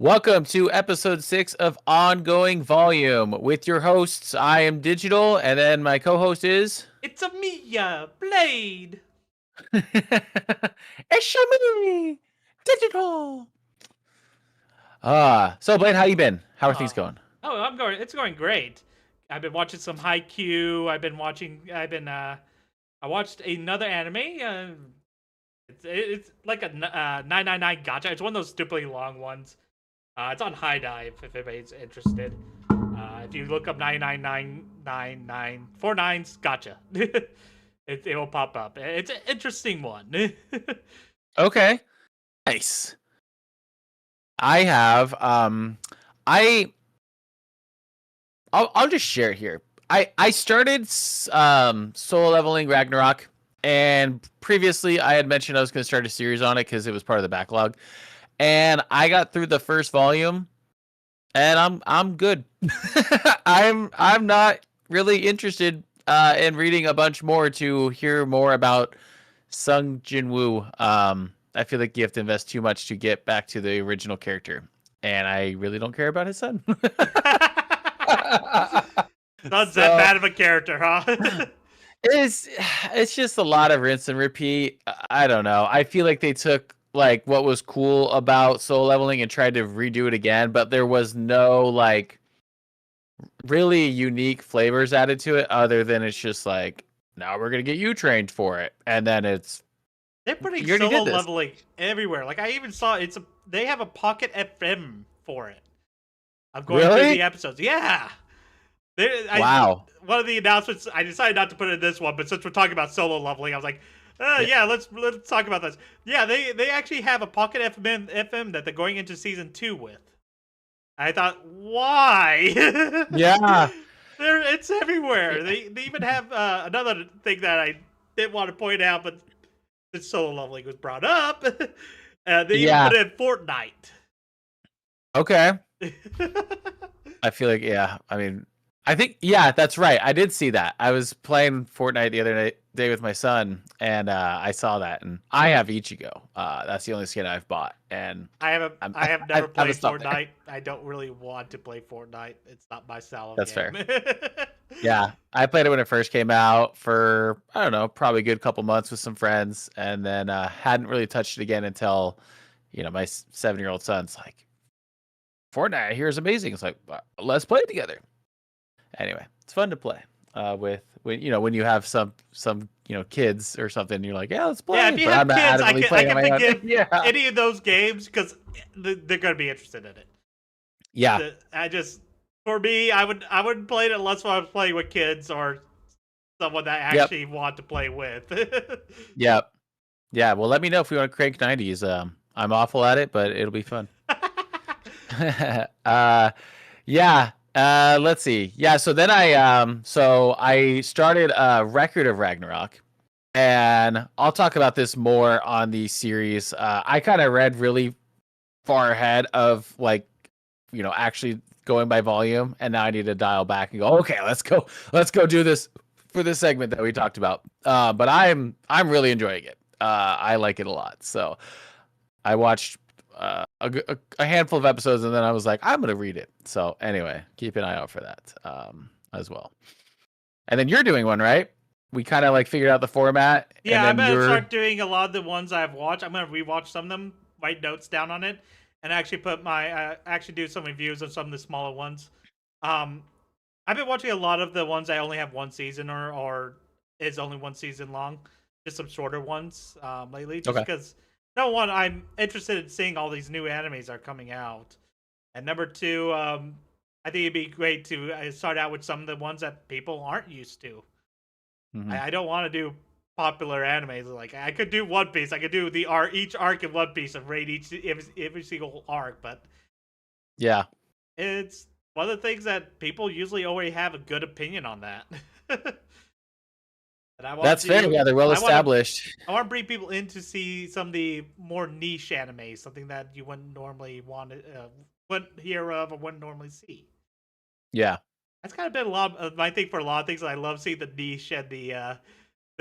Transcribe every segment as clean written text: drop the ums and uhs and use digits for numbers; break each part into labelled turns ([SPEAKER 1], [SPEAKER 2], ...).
[SPEAKER 1] Welcome to Ep.6 of Ongoing Volume with your hosts. I am Digital, and then my co-host is.
[SPEAKER 2] It's a Mia Blade.
[SPEAKER 1] It's me, Digital. So Blade, how you been? How are things
[SPEAKER 2] Oh,
[SPEAKER 1] going?
[SPEAKER 2] I'm going. It's going great. I've been watching some Haikyuu. I watched another anime. It's like a 999 gotcha. It's one of those stupidly long ones. It's on High Dive if anybody's interested. If you look up 99999 four nines gotcha, it will pop up. It's an interesting one.
[SPEAKER 1] Okay, nice. I have I I'll just share it here. I started solo leveling Ragnarok, and previously I had mentioned I was going to start a series on it because it was part of the backlog. And I got through the first volume, and I'm good. I'm not really interested in reading a bunch more to hear more about Sung Jinwoo. I feel like you have to invest too much to get back to the original character, and I really don't care about his son.
[SPEAKER 2] Not that
[SPEAKER 1] So
[SPEAKER 2] bad of a character, huh?
[SPEAKER 1] it's it's just a lot of rinse and repeat. I don't know. I feel like they took like what was cool about soul leveling and tried to redo it again, but there was no like really unique flavors added to it other than it's just like now we're gonna get you trained for it, and then it's
[SPEAKER 2] They're putting
[SPEAKER 1] you already
[SPEAKER 2] solo
[SPEAKER 1] did this.
[SPEAKER 2] leveling everywhere. Like I even saw they have a Pocket FM for it. I'm going through the
[SPEAKER 1] Really?
[SPEAKER 2] episodes. Yeah.
[SPEAKER 1] Wow.
[SPEAKER 2] One of the announcements I decided not to put it in this one, but since we're talking about solo leveling, I was like,
[SPEAKER 1] Yeah.
[SPEAKER 2] yeah, let's talk about this. Yeah, they actually have a Pocket FM that they're going into season 2 with. I thought, why?
[SPEAKER 1] Yeah.
[SPEAKER 2] It's everywhere. They even have another thing that I didn't want to point out, but since solo leveling was brought up, they even
[SPEAKER 1] Yeah.
[SPEAKER 2] put it in Fortnite.
[SPEAKER 1] Okay. I feel like yeah. I mean, I think yeah, that's right. I did see that. I was playing Fortnite the other day with my son, and I saw that. And I have Ichigo. That's the only skin I've bought, and
[SPEAKER 2] I have never
[SPEAKER 1] I'm a
[SPEAKER 2] played
[SPEAKER 1] stop there.
[SPEAKER 2] Fortnite. I don't really want to play Fortnite. It's not my style of
[SPEAKER 1] That's
[SPEAKER 2] game.
[SPEAKER 1] fair. Yeah, I played it when it first came out for I don't know, probably a good couple months with some friends, and then hadn't really touched it again until my 7-year-old son's like, Fortnite here is amazing. It's like let's play it together. Anyway, it's fun to play with when you have some kids or something. You're like, yeah, let's
[SPEAKER 2] Yeah,
[SPEAKER 1] play.
[SPEAKER 2] if you
[SPEAKER 1] But I'm
[SPEAKER 2] have
[SPEAKER 1] not
[SPEAKER 2] kids,
[SPEAKER 1] adamantly
[SPEAKER 2] I
[SPEAKER 1] playing on
[SPEAKER 2] can
[SPEAKER 1] my own.
[SPEAKER 2] forgive
[SPEAKER 1] Yeah,
[SPEAKER 2] any of those games because they're gonna be interested in it.
[SPEAKER 1] yeah,
[SPEAKER 2] I just for me, I wouldn't play it unless I was playing with kids or someone that I
[SPEAKER 1] yep,
[SPEAKER 2] actually want to play with.
[SPEAKER 1] yep, yeah. Well, let me know if we want to crank 90s. I'm awful at it, but it'll be fun. uh, yeah. Let's see. Yeah. So then I started a Record of Ragnarok. And I'll talk about this more on the series. I kind of read really far ahead of like, actually going by volume, and now I need to dial back and go, okay, let's go do this for this segment that we talked about. But I'm really enjoying it. I like it a lot. So I watched a handful of episodes, and then I was like, I'm gonna read it. So anyway, keep an eye out for that as well. And then you're doing one, right? We kind of like figured out the format, and
[SPEAKER 2] Yeah, I'm
[SPEAKER 1] then
[SPEAKER 2] gonna
[SPEAKER 1] you're
[SPEAKER 2] start doing a lot of the ones I've watched. I'm gonna rewatch some of them, write notes down on it, and actually put my actually do some reviews of some of the smaller ones. Um, I've been watching a lot of the ones that only have one season or is only one season long, just some shorter ones lately. Just
[SPEAKER 1] okay.
[SPEAKER 2] because number one, I'm interested in seeing all these new animes that are coming out, and number two, I think it'd be great to start out with some of the ones that people aren't used to.
[SPEAKER 1] Mm-hmm.
[SPEAKER 2] I don't want to do popular animes. Like I could do One Piece. I could do the arc, each arc in One Piece and rate every single arc. But
[SPEAKER 1] Yeah,
[SPEAKER 2] it's one of the things that people usually already have a good opinion on that. And I want
[SPEAKER 1] that's fair.
[SPEAKER 2] to,
[SPEAKER 1] Yeah, they're well
[SPEAKER 2] I want to,
[SPEAKER 1] established.
[SPEAKER 2] I want to bring people in to see some of the more niche animes, something that you wouldn't normally wouldn't hear of, or wouldn't normally see.
[SPEAKER 1] Yeah,
[SPEAKER 2] That's kind of been a lot of my thing for a lot of things. I love seeing the niche and the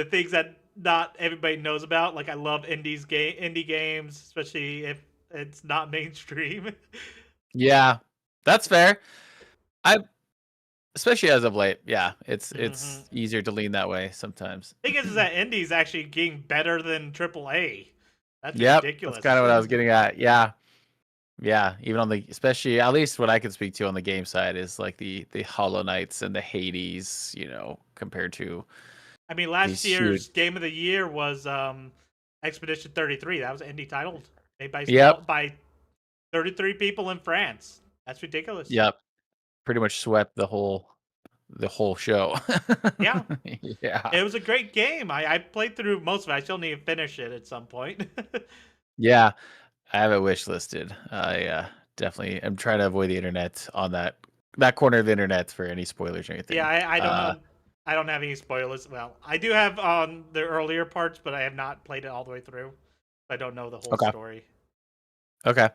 [SPEAKER 2] things that not everybody knows about. Like I love indie games, especially if it's not mainstream.
[SPEAKER 1] Yeah, that's fair. I especially as of late. Yeah,
[SPEAKER 2] Hmm.
[SPEAKER 1] it's easier to lean that way sometimes.
[SPEAKER 2] Thing is that indie's actually getting better than AAA. That's
[SPEAKER 1] Yep, that's kind
[SPEAKER 2] ridiculous.
[SPEAKER 1] of what I was getting at. Yeah. Yeah, even on the especially at least what I can speak to on the game side is like the Hollow Knights and the Hades, compared to
[SPEAKER 2] I mean, last
[SPEAKER 1] these huge.
[SPEAKER 2] year's game of the year was Expedition 33. That was an indie title made by
[SPEAKER 1] Yep,
[SPEAKER 2] 33 people in France. That's ridiculous.
[SPEAKER 1] yep. Pretty much swept the whole show.
[SPEAKER 2] Yeah,
[SPEAKER 1] Yeah.
[SPEAKER 2] it was a great game. I played through most of it. I still need to finish it at some point.
[SPEAKER 1] Yeah, I have it wish listed. I definitely am trying to avoid the internet on that corner of the internet for any spoilers or
[SPEAKER 2] Yeah,
[SPEAKER 1] anything.
[SPEAKER 2] I don't know. I don't have any spoilers. Well, I do have on the earlier parts, but I have not played it all the way through. I don't know the whole
[SPEAKER 1] Okay.
[SPEAKER 2] story.
[SPEAKER 1] Okay.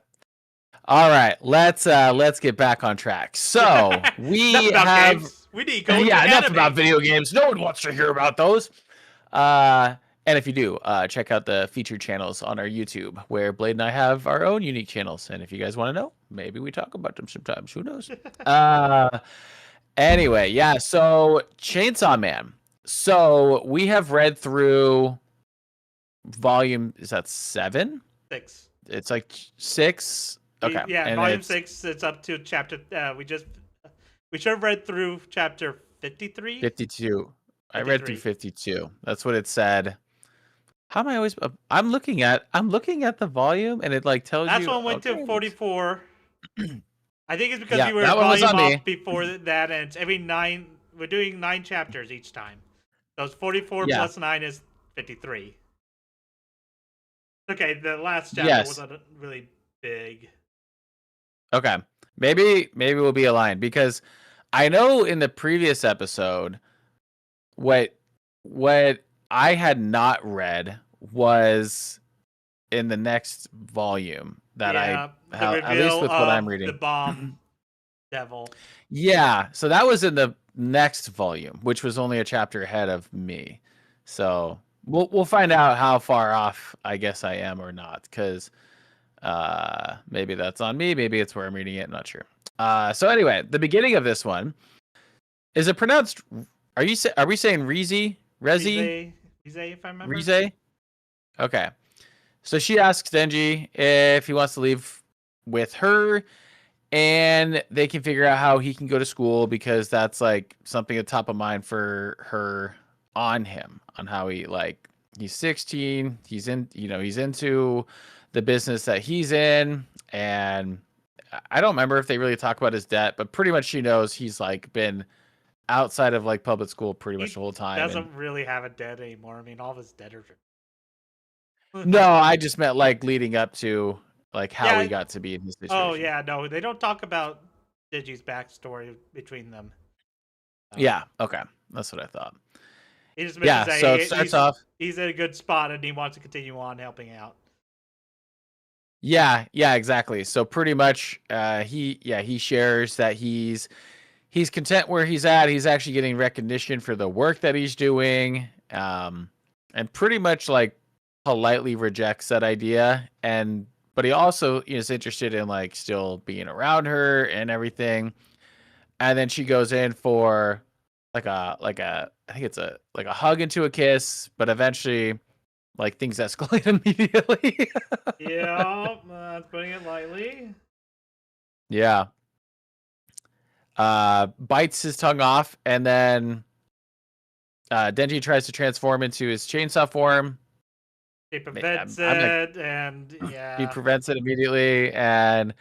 [SPEAKER 1] All right, let's get back on track. So
[SPEAKER 2] Enough
[SPEAKER 1] we
[SPEAKER 2] about
[SPEAKER 1] have
[SPEAKER 2] games. We need to go into
[SPEAKER 1] yeah, enough about
[SPEAKER 2] anime.
[SPEAKER 1] video games. No one wants to hear about those. Uh, and if you do, check out the featured channels on our YouTube, where Blade and I have our own unique channels. And if you guys want to know, maybe we talk about them sometimes. Who knows? Uh, anyway, yeah. So Chainsaw Man. So we have read through volume. Is that 7?
[SPEAKER 2] 6.
[SPEAKER 1] It's like 6. Okay,
[SPEAKER 2] Yeah,
[SPEAKER 1] and
[SPEAKER 2] volume
[SPEAKER 1] it's
[SPEAKER 2] 6. It's up to chapter. We should have read through chapter 53.
[SPEAKER 1] 52. I read through
[SPEAKER 2] 53.
[SPEAKER 1] 52. That's what it said. How am I always? I'm looking at the volume, and it like tells
[SPEAKER 2] Last
[SPEAKER 1] you.
[SPEAKER 2] one went to
[SPEAKER 1] Okay.
[SPEAKER 2] 44. I think it's because
[SPEAKER 1] Yeah,
[SPEAKER 2] you were
[SPEAKER 1] that one was
[SPEAKER 2] volume
[SPEAKER 1] on
[SPEAKER 2] off
[SPEAKER 1] me.
[SPEAKER 2] before that, and it's every 9. We're doing 9 chapters each time. So it's 44
[SPEAKER 1] Yeah.
[SPEAKER 2] plus 9 is 53. Okay, the last chapter
[SPEAKER 1] Yes.
[SPEAKER 2] wasn't really big.
[SPEAKER 1] Okay. Maybe we'll be aligned because I know in the previous episode what I had not read was in the next volume that I
[SPEAKER 2] Yeah, the
[SPEAKER 1] how at least
[SPEAKER 2] reveal
[SPEAKER 1] with what I'm
[SPEAKER 2] of the
[SPEAKER 1] reading.
[SPEAKER 2] bomb devil.
[SPEAKER 1] Yeah, so that was in the next volume, which was only a chapter ahead of me. So we'll find out how far off I guess I am or not, because maybe that's on me, maybe it's where I'm reading it. I'm not sure. So anyway, the beginning of this one is it pronounced? Are we saying Rezi? Rezi?
[SPEAKER 2] Rize, if I remember.
[SPEAKER 1] Rize? Okay. So she asks Denji if he wants to leave with her, and they can figure out how he can go to school because that's like something at top of mind for her on him, on how he's 16, he's into the business that he's in, and I don't remember if they really talk about his debt, but pretty much she knows he's like been outside of like public school pretty much
[SPEAKER 2] He
[SPEAKER 1] the whole time. And
[SPEAKER 2] doesn't really have a debt anymore. I mean, all of his debtors are.
[SPEAKER 1] no, I just meant like leading up to like how he
[SPEAKER 2] Yeah.
[SPEAKER 1] got to be in his
[SPEAKER 2] Oh,
[SPEAKER 1] situation.
[SPEAKER 2] yeah. No, they don't talk about Digi's backstory between them.
[SPEAKER 1] Yeah, okay, that's what I thought.
[SPEAKER 2] He just mentions
[SPEAKER 1] Yeah,
[SPEAKER 2] that
[SPEAKER 1] so it starts off.
[SPEAKER 2] he's in a good spot and he wants to continue on helping out.
[SPEAKER 1] Yeah, exactly. So pretty much, he shares that he's content where he's at. He's actually getting recognition for the work that he's doing, and pretty much like politely rejects that idea. But he also is interested in like still being around her and everything. And then she goes in for like a I think it's a like a hug into a kiss, but eventually like things escalate immediately.
[SPEAKER 2] Yeah, that's putting it lightly.
[SPEAKER 1] Yeah. Bites his tongue off, and then Denji tries to transform into his chainsaw form.
[SPEAKER 2] He prevents
[SPEAKER 1] I'm like,
[SPEAKER 2] it, and
[SPEAKER 1] he
[SPEAKER 2] yeah,
[SPEAKER 1] prevents it immediately and
[SPEAKER 2] he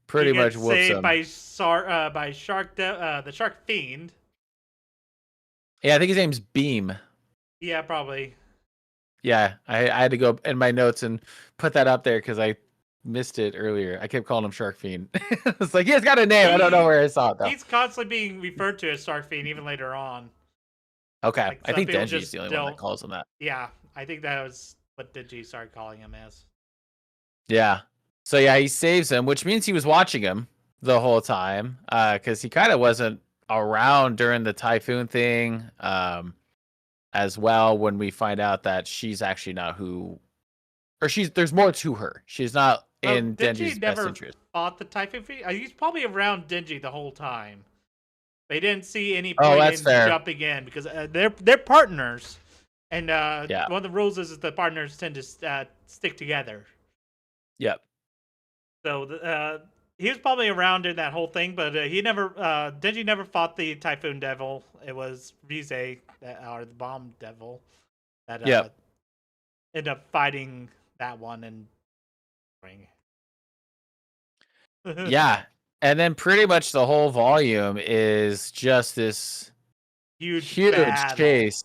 [SPEAKER 1] pretty much
[SPEAKER 2] gets
[SPEAKER 1] whoops
[SPEAKER 2] saved
[SPEAKER 1] him.
[SPEAKER 2] by the Shark Fiend.
[SPEAKER 1] Yeah, I think his name's Beam.
[SPEAKER 2] Yeah, probably.
[SPEAKER 1] Yeah, I had to go in my notes and put that up there because I missed it earlier. I kept calling him Shark Fiend. It's like, he's got a name. I don't know where I saw it, though.
[SPEAKER 2] He's constantly being referred to as Shark Fiend, even later on.
[SPEAKER 1] Okay,
[SPEAKER 2] Like
[SPEAKER 1] I
[SPEAKER 2] some
[SPEAKER 1] think
[SPEAKER 2] people
[SPEAKER 1] Denji's
[SPEAKER 2] just
[SPEAKER 1] the only one that
[SPEAKER 2] don't.
[SPEAKER 1] calls him that.
[SPEAKER 2] Yeah, I think that was what Digi started calling him as.
[SPEAKER 1] Yeah. So yeah, he saves him, which means he was watching him the whole time, because he kind of wasn't around during the typhoon thing, as well. When we find out that she's actually not there's more to her. She's not
[SPEAKER 2] Well,
[SPEAKER 1] in Denji's
[SPEAKER 2] Digi
[SPEAKER 1] best
[SPEAKER 2] never
[SPEAKER 1] interest.
[SPEAKER 2] fought the Typhoon Fiend. He's probably around Denji the whole time. They didn't see any
[SPEAKER 1] Oh,
[SPEAKER 2] point
[SPEAKER 1] that's
[SPEAKER 2] in
[SPEAKER 1] fair.
[SPEAKER 2] jumping in because they're partners, and
[SPEAKER 1] Yeah.
[SPEAKER 2] one of the rules is the partners tend to stick together.
[SPEAKER 1] Yep.
[SPEAKER 2] So he was probably around in that whole thing, but Denji never fought the Typhoon Devil. It was Rize or the Bomb Devil that
[SPEAKER 1] Yep.
[SPEAKER 2] ended up fighting that one and.
[SPEAKER 1] Yeah. And then pretty much the whole volume is just this
[SPEAKER 2] huge
[SPEAKER 1] huge
[SPEAKER 2] battle.
[SPEAKER 1] chase.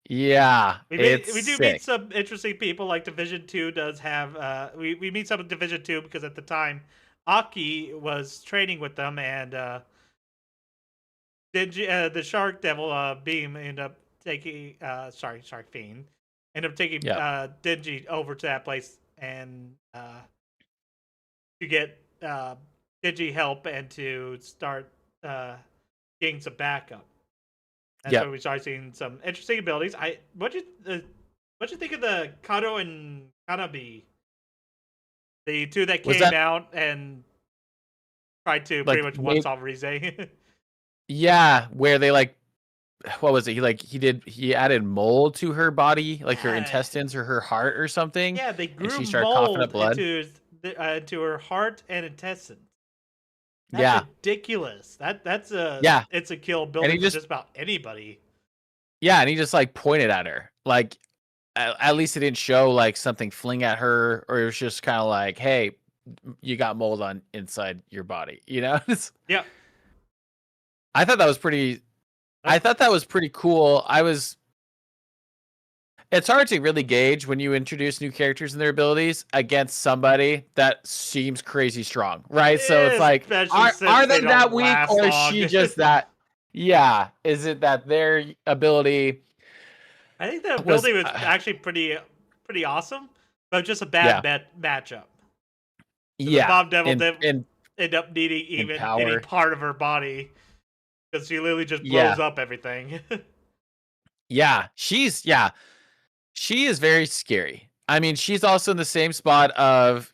[SPEAKER 1] Yeah,
[SPEAKER 2] We
[SPEAKER 1] it's
[SPEAKER 2] do meet
[SPEAKER 1] sick.
[SPEAKER 2] some interesting people. Like Division 2 does have. We meet some of Division 2 because at the time, Aki was training with them, and the Shark Devil Beam ended up taking. Shark Fiend ended up taking
[SPEAKER 1] Yep.
[SPEAKER 2] Denji over to that place and to get Denji help and to start getting some backup. That's
[SPEAKER 1] Yep.
[SPEAKER 2] where we start seeing some interesting abilities. What'd you think of the Kato and Kanabi? The two that
[SPEAKER 1] Was
[SPEAKER 2] came
[SPEAKER 1] that
[SPEAKER 2] out and tried to pretty
[SPEAKER 1] like
[SPEAKER 2] much one solve Rize.
[SPEAKER 1] yeah, where they like what was it? He added mold to her body, like her
[SPEAKER 2] Yeah,
[SPEAKER 1] intestines or her heart or something,
[SPEAKER 2] yeah, they
[SPEAKER 1] and
[SPEAKER 2] grew
[SPEAKER 1] she started coughing up
[SPEAKER 2] mold
[SPEAKER 1] blood.
[SPEAKER 2] into her heart and intestines. That's
[SPEAKER 1] Yeah.
[SPEAKER 2] ridiculous.
[SPEAKER 1] Yeah.
[SPEAKER 2] It's a kill
[SPEAKER 1] And
[SPEAKER 2] building
[SPEAKER 1] he
[SPEAKER 2] for
[SPEAKER 1] just
[SPEAKER 2] just about anybody.
[SPEAKER 1] yeah, and he just like pointed at her. Like at least it didn't show like something fling at her, or it was just kind of like, hey, you got mold on inside your body, you know?
[SPEAKER 2] Yeah,
[SPEAKER 1] I thought that was pretty I
[SPEAKER 2] that's
[SPEAKER 1] thought that was pretty cool. It's hard to really gauge when you introduce new characters and their abilities against somebody that seems crazy strong, right? So it's like,
[SPEAKER 2] especially
[SPEAKER 1] are
[SPEAKER 2] since they
[SPEAKER 1] they that
[SPEAKER 2] don't
[SPEAKER 1] weak,
[SPEAKER 2] last
[SPEAKER 1] or is
[SPEAKER 2] long.
[SPEAKER 1] she just that? Yeah, is it that their ability
[SPEAKER 2] I think the
[SPEAKER 1] was?
[SPEAKER 2] ability was actually pretty awesome, but just a bad
[SPEAKER 1] Yeah,
[SPEAKER 2] matchup. The
[SPEAKER 1] yeah,
[SPEAKER 2] Bomb Devil didn't
[SPEAKER 1] in
[SPEAKER 2] end up needing even any
[SPEAKER 1] power.
[SPEAKER 2] part of her body because she literally just blows
[SPEAKER 1] Yeah,
[SPEAKER 2] up everything.
[SPEAKER 1] yeah, she is very scary. I mean, she's also in the same spot of,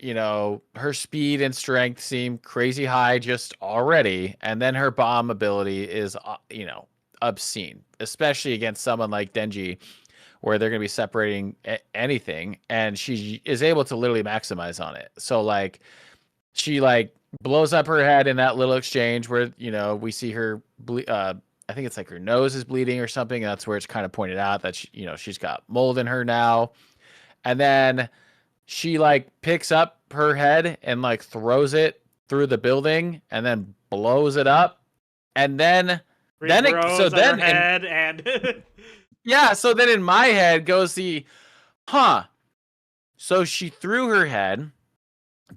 [SPEAKER 1] her speed and strength seem crazy high just already. And then her bomb ability is, obscene, especially against someone like Denji, where they're going to be separating anything. And she is able to literally maximize on it. So, like, she, like, blows up her head in that little exchange where, we see her I think it's like her nose is bleeding or something. And that's where it's kind of pointed out that she's got mold in her now. And then she like picks up her head and like throws it through the building and then blows it up. And
[SPEAKER 2] Regrows
[SPEAKER 1] so
[SPEAKER 2] on her
[SPEAKER 1] then
[SPEAKER 2] head and
[SPEAKER 1] so then in my head goes so she threw her head.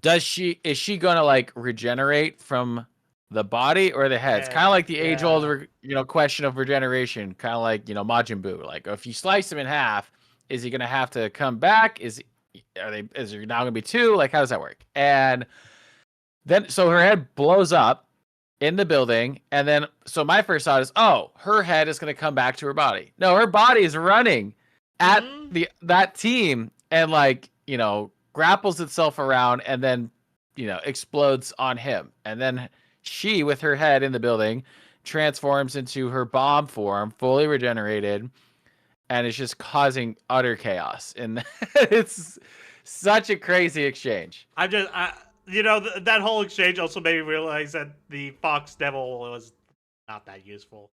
[SPEAKER 1] Is she gonna like regenerate from the body or the head? It's kind of like the age old, question of regeneration, kind of like, Majin Buu. Like if you slice him in half, is he gonna have to come back? Is there now gonna be two? Like how does that work? And then so her head blows up in the building, and then so my first thought is, oh, her head is gonna come back to her body. No, her body is running at that team and like, grapples itself around and then, explodes on him. And then she, with her head in the building, transforms into her bomb form, fully regenerated, and it's just causing utter chaos. And it's such a crazy exchange.
[SPEAKER 2] that whole exchange also made me realize that the Fox Devil was not that useful.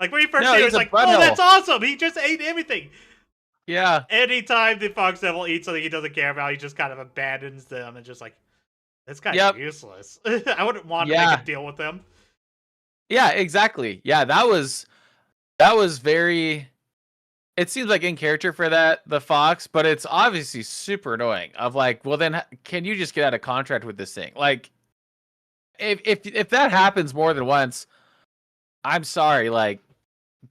[SPEAKER 2] Like when you first see it,
[SPEAKER 1] he's
[SPEAKER 2] it's
[SPEAKER 1] a
[SPEAKER 2] like, oh,
[SPEAKER 1] butthole.
[SPEAKER 2] that's awesome. He just ate everything.
[SPEAKER 1] Yeah.
[SPEAKER 2] Anytime the Fox Devil eats something he doesn't care about, he just kind of abandons them and just like, this guy's useless. I wouldn't want to make a deal with him.
[SPEAKER 1] Yeah, exactly. Yeah, that was very. It seems like in character for the Fox, but it's obviously super annoying. Of like, well, then can you just get out of contract with this thing? Like, if that happens more than once, I'm sorry. Like,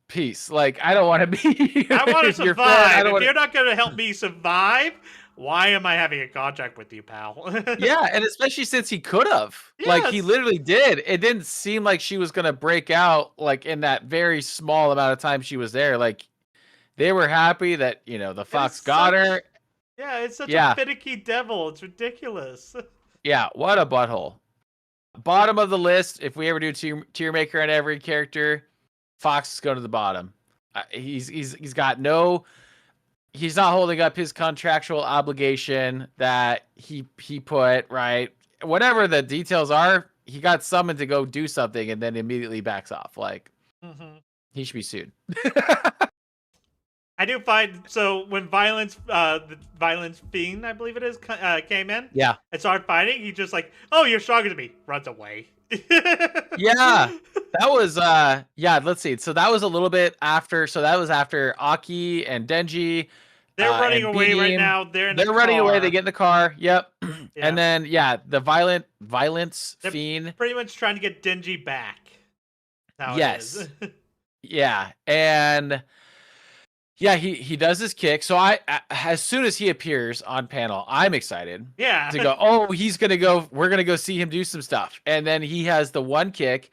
[SPEAKER 1] peace. Like, I don't want to be.
[SPEAKER 2] I want to
[SPEAKER 1] survive.
[SPEAKER 2] survive. If you're not going to help me survive, why am I having a contract with you, pal?
[SPEAKER 1] Yeah, and especially since he could have. Yes. Like, he literally did. It didn't seem like she was going to break out, like, in that very small amount of time she was there. Like, they were happy that, the Fox got her.
[SPEAKER 2] Yeah, it's such a finicky devil. It's ridiculous.
[SPEAKER 1] Yeah, what a butthole. bottom of the list. If we ever do tier maker on every character, Fox is going to the bottom. He's got no. He's not holding up his contractual obligation that he put right. Whatever the details are, he got summoned to go do something and then immediately backs off. Like he should be sued.
[SPEAKER 2] I do find so when the violence fiend, I believe it is, came in.
[SPEAKER 1] Yeah.
[SPEAKER 2] And started fighting. He just like, oh, you're stronger than me. Runs away.
[SPEAKER 1] Yeah. That was let's see. So that was a little bit after. So that was after Aki and Denji.
[SPEAKER 2] They're running away
[SPEAKER 1] Beam.
[SPEAKER 2] right now. They're
[SPEAKER 1] running away. They get in the car. Yep.
[SPEAKER 2] Yeah.
[SPEAKER 1] And then the violence fiend.
[SPEAKER 2] Pretty much trying to get Denji back.
[SPEAKER 1] Yes. Yeah. And yeah, he does his kick. So as soon as he appears on panel, I'm excited.
[SPEAKER 2] Yeah.
[SPEAKER 1] To go, oh, he's gonna go. We're gonna go see him do some stuff. And then he has the one kick,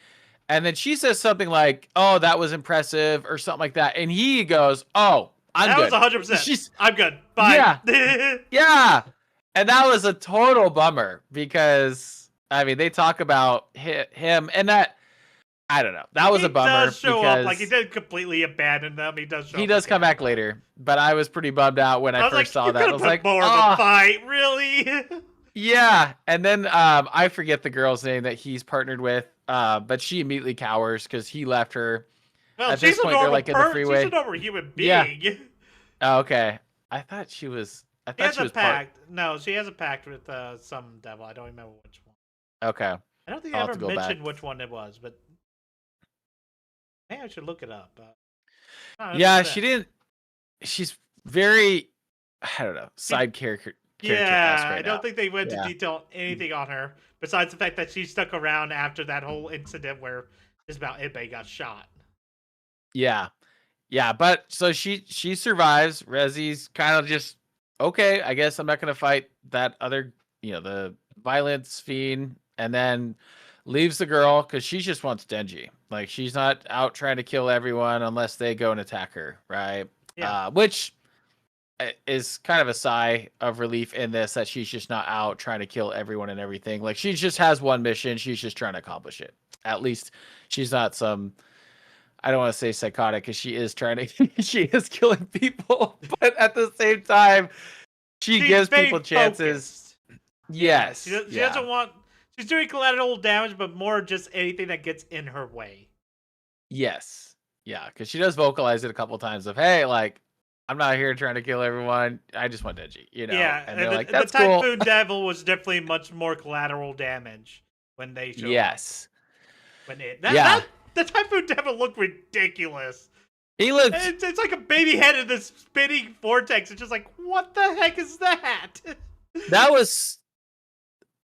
[SPEAKER 1] and then she says something like, "Oh, that was impressive," or something like that. And he goes, "Oh, I'm good."
[SPEAKER 2] That was 100%. I'm good. Bye.
[SPEAKER 1] Yeah. Yeah. And that was a total bummer because I mean they talk about him and that. I don't know. That was a bummer.
[SPEAKER 2] He does show up. Like, he didn't completely abandon them. He does show up.
[SPEAKER 1] He does come back later. But I was pretty bummed out when I first saw that. I was like,
[SPEAKER 2] more of a fight, really?
[SPEAKER 1] Yeah. And then I forget the girl's name that he's partnered with. But she immediately cowers because he left her.
[SPEAKER 2] Well,
[SPEAKER 1] at this point, they're like in the freeway.
[SPEAKER 2] She's a normal human being.
[SPEAKER 1] Yeah. Oh, okay. I thought she was.
[SPEAKER 2] She has a pact. No, she has a pact with some devil. I don't remember which one.
[SPEAKER 1] Okay.
[SPEAKER 2] I don't think I ever mentioned which one it was, but maybe I should look it up.
[SPEAKER 1] Yeah, she didn't. She's very, I don't know, side character.
[SPEAKER 2] Yeah,
[SPEAKER 1] right
[SPEAKER 2] I don't
[SPEAKER 1] now.
[SPEAKER 2] think they went to detail anything on her besides the fact that she stuck around after that whole incident where just about Ibe got shot.
[SPEAKER 1] Yeah, yeah, but so she survives. Rezi's kind of just okay. I guess I'm not gonna fight that other, the violence fiend, and then leaves the girl because she just wants Denji. Like she's not out trying to kill everyone unless they go and attack her, right?
[SPEAKER 2] Yeah.
[SPEAKER 1] Which is kind of a sigh of relief in this that she's just not out trying to kill everyone and everything. Like she just has one mission. She's just trying to accomplish it. At least she's not some. I don't want to say psychotic because she is trying to. She is killing people, but at the same time, she's gives people chances.
[SPEAKER 2] Focused.
[SPEAKER 1] Yes.
[SPEAKER 2] She doesn't want. She's doing collateral damage, but more just anything that gets in her way.
[SPEAKER 1] Yes. Yeah, because she does vocalize it a couple times of, hey, like, I'm not here trying to kill everyone. I just want Denji,
[SPEAKER 2] Yeah,
[SPEAKER 1] and they're like,
[SPEAKER 2] that's
[SPEAKER 1] the Typhoon
[SPEAKER 2] Devil was definitely much more collateral damage when they showed up. When the Typhoon Devil looked ridiculous.
[SPEAKER 1] He looked...
[SPEAKER 2] It's like a baby head in this spinning vortex. It's just like, what the heck is that?
[SPEAKER 1] That was...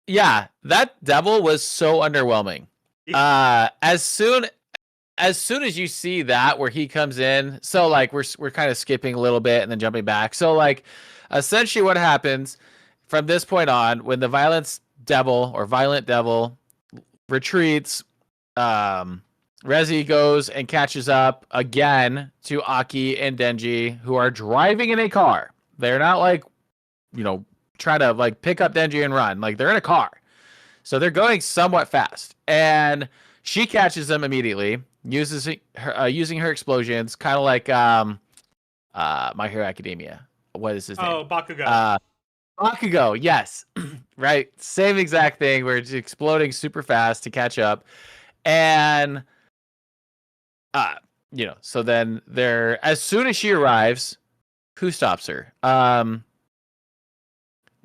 [SPEAKER 1] Yeah, that devil was so underwhelming. As soon as you see that where he comes in, so like we're kind of skipping a little bit and then jumping back. So like essentially what happens from this point on when the violent devil retreats, Rezi goes and catches up again to Aki and Denji, who are driving in a car. They're not like, try to like pick up Denji and run. Like they're in a car. So they're going somewhat fast. And she catches them immediately, using her explosions, kind of like My Hero Academia. What is his name?
[SPEAKER 2] Oh, Bakugo.
[SPEAKER 1] Bakugo, yes. Right. Same exact thing where it's exploding super fast to catch up. And so then as soon as she arrives, who stops her?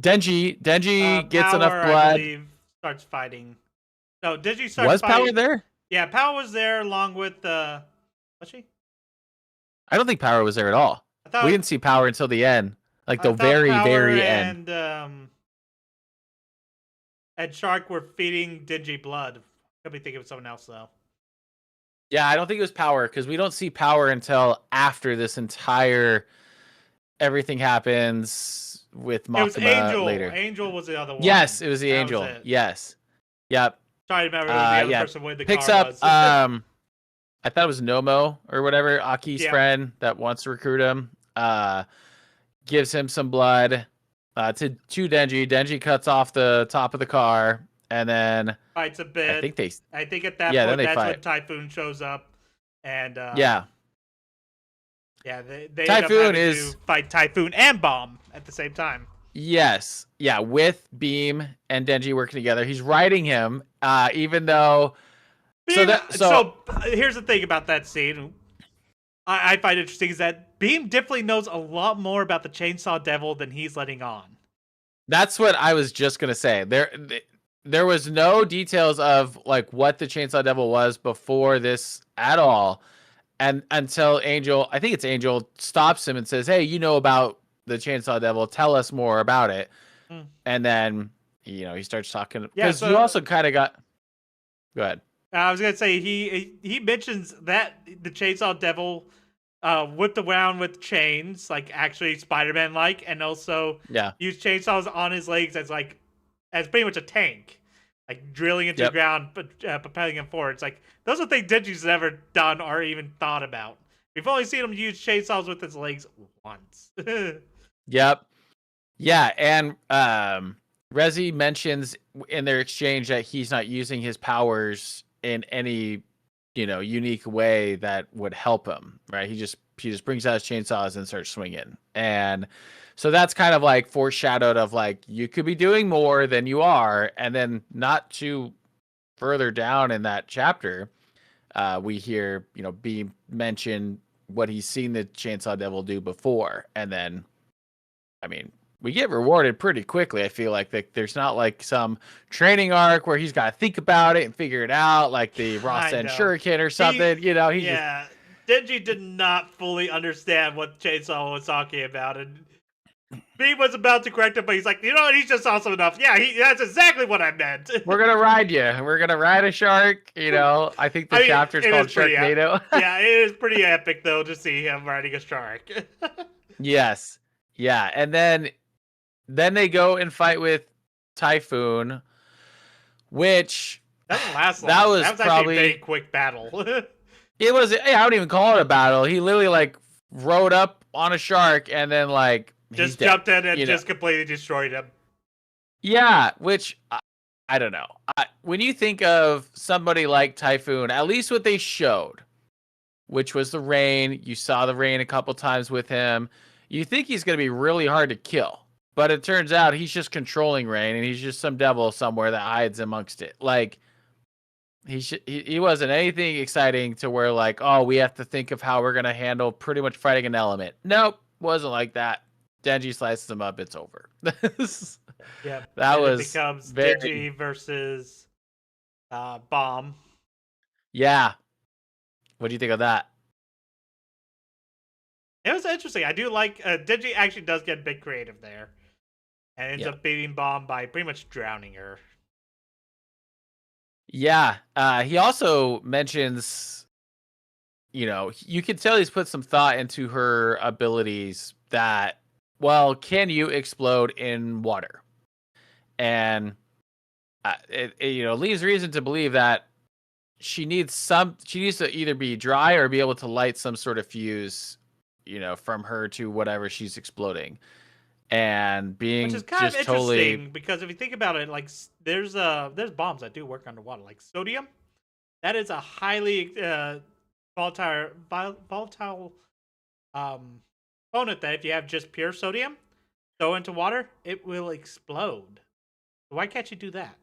[SPEAKER 1] Denji gets
[SPEAKER 2] Power,
[SPEAKER 1] enough blood.
[SPEAKER 2] I believe, starts fighting. No, Denji starts
[SPEAKER 1] Was
[SPEAKER 2] fighting.
[SPEAKER 1] Power there?
[SPEAKER 2] Yeah, Power was there along with was she?
[SPEAKER 1] I don't think Power was there at all. We didn't see Power until the end, like the very end.
[SPEAKER 2] And Shark were feeding Denji blood. Could be thinking of someone else though.
[SPEAKER 1] Yeah, I don't think it was Power because we don't see Power until after this entire everything happens with Makima. It was
[SPEAKER 2] Angel.
[SPEAKER 1] Later.
[SPEAKER 2] Angel was the other one.
[SPEAKER 1] Yes, it was the Angel. Yes. Yep.
[SPEAKER 2] Sorry to remember the other person with the
[SPEAKER 1] picks
[SPEAKER 2] car
[SPEAKER 1] up
[SPEAKER 2] was.
[SPEAKER 1] I thought it was Nomo or whatever, Aki's friend that wants to recruit him. Gives him some blood to Denji. Denji cuts off the top of the car and then
[SPEAKER 2] Fights a
[SPEAKER 1] I
[SPEAKER 2] bit.
[SPEAKER 1] think they,
[SPEAKER 2] I think at that
[SPEAKER 1] yeah, then
[SPEAKER 2] point,
[SPEAKER 1] they
[SPEAKER 2] that's
[SPEAKER 1] fight.
[SPEAKER 2] when Typhoon shows up, and
[SPEAKER 1] Yeah,
[SPEAKER 2] yeah, they end up
[SPEAKER 1] Typhoon
[SPEAKER 2] having to
[SPEAKER 1] is
[SPEAKER 2] fight Typhoon and Bomb at the same time.
[SPEAKER 1] yes, yeah, with Beam and Denji working together. He's riding him, even though. So
[SPEAKER 2] Beam.
[SPEAKER 1] that so
[SPEAKER 2] So here's the thing about that scene. I find interesting is that Beam definitely knows a lot more about the Chainsaw Devil than he's letting on.
[SPEAKER 1] that's what I was just gonna say. There was no details of like what the Chainsaw Devil was before this at all, and until Angel, I think it's Angel, stops him and says, "Hey, you know about the Chainsaw Devil? Tell us more about it."
[SPEAKER 2] Mm.
[SPEAKER 1] And then he starts talking
[SPEAKER 2] Yeah,
[SPEAKER 1] because you
[SPEAKER 2] so
[SPEAKER 1] also kind of got. Go ahead.
[SPEAKER 2] I was gonna say he mentions that the Chainsaw Devil whipped around with chains, like actually Spider-Man like, and also
[SPEAKER 1] Yeah.
[SPEAKER 2] used chainsaws on his legs as pretty much a tank, like drilling into the
[SPEAKER 1] Yep.
[SPEAKER 2] ground, but propelling him forward. It's like those are things Denji's never done or even thought about. We've only seen him use chainsaws with his legs once.
[SPEAKER 1] Yep. Yeah, and Rezi mentions in their exchange that he's not using his powers in any, unique way that would help him, right? He just brings out his chainsaws and starts swinging. And so that's kind of like foreshadowed of like you could be doing more than you are, and then not too further down in that chapter, we hear, Beam mention what he's seen the Chainsaw Devil do before, and then I mean, we get rewarded pretty quickly. I feel like there's not like some training arc where he's got to think about it and figure it out, like the
[SPEAKER 2] Kind
[SPEAKER 1] Rasen
[SPEAKER 2] of.
[SPEAKER 1] Shuriken or
[SPEAKER 2] He,
[SPEAKER 1] something. He's just
[SPEAKER 2] yeah, Denji did not fully understand what Chainsaw was talking about, and B was about to correct him, but he's like, you know what? He's just awesome enough. Yeah, that's exactly what I meant.
[SPEAKER 1] we're gonna ride you. We're gonna ride a shark. I think the
[SPEAKER 2] I mean,
[SPEAKER 1] chapter is
[SPEAKER 2] it
[SPEAKER 1] called
[SPEAKER 2] is pretty.
[SPEAKER 1] Sharknado.
[SPEAKER 2] Yeah, it is pretty epic though to see him riding a shark.
[SPEAKER 1] Yes, yeah, and then they go and fight with Typhoon, which
[SPEAKER 2] Doesn't last
[SPEAKER 1] that
[SPEAKER 2] long.
[SPEAKER 1] was
[SPEAKER 2] That was actually a very
[SPEAKER 1] probably
[SPEAKER 2] quick battle.
[SPEAKER 1] it was. I don't even call it a battle. He literally like rode up on a shark and then like he's
[SPEAKER 2] Just
[SPEAKER 1] dead.
[SPEAKER 2] jumped in and just completely destroyed him.
[SPEAKER 1] Yeah, which I don't know. When you think of somebody like Typhoon, at least what they showed, which was the rain, you saw the rain a couple times with him, you think he's going to be really hard to kill. But it turns out he's just controlling rain and he's just some devil somewhere that hides amongst it. Like, he wasn't anything exciting to where, like, oh, we have to think of how we're going to handle pretty much fighting an element. Nope, wasn't like that. Denji slices him up, it's over.
[SPEAKER 2] Yeah,
[SPEAKER 1] That
[SPEAKER 2] and it
[SPEAKER 1] was
[SPEAKER 2] becomes
[SPEAKER 1] very.
[SPEAKER 2] Digi versus Bomb.
[SPEAKER 1] Yeah. What do you think of that?
[SPEAKER 2] It was interesting. I do like Digi actually does get a bit creative there, and ends
[SPEAKER 1] Yeah.
[SPEAKER 2] up beating Bomb by pretty much drowning her.
[SPEAKER 1] Yeah. He also mentions, you can tell he's put some thought into her abilities that, well, can you explode in water? And it leaves reason to believe that she needs to either be dry or be able to light some sort of fuse, from her to whatever she's exploding. And
[SPEAKER 2] Which is
[SPEAKER 1] being
[SPEAKER 2] kind of
[SPEAKER 1] just totally.
[SPEAKER 2] interesting because if you think about it, like there's bombs that do work underwater, like sodium. That is a highly volatile component that if you have just pure sodium throw into water, it will explode. Why can't you do that?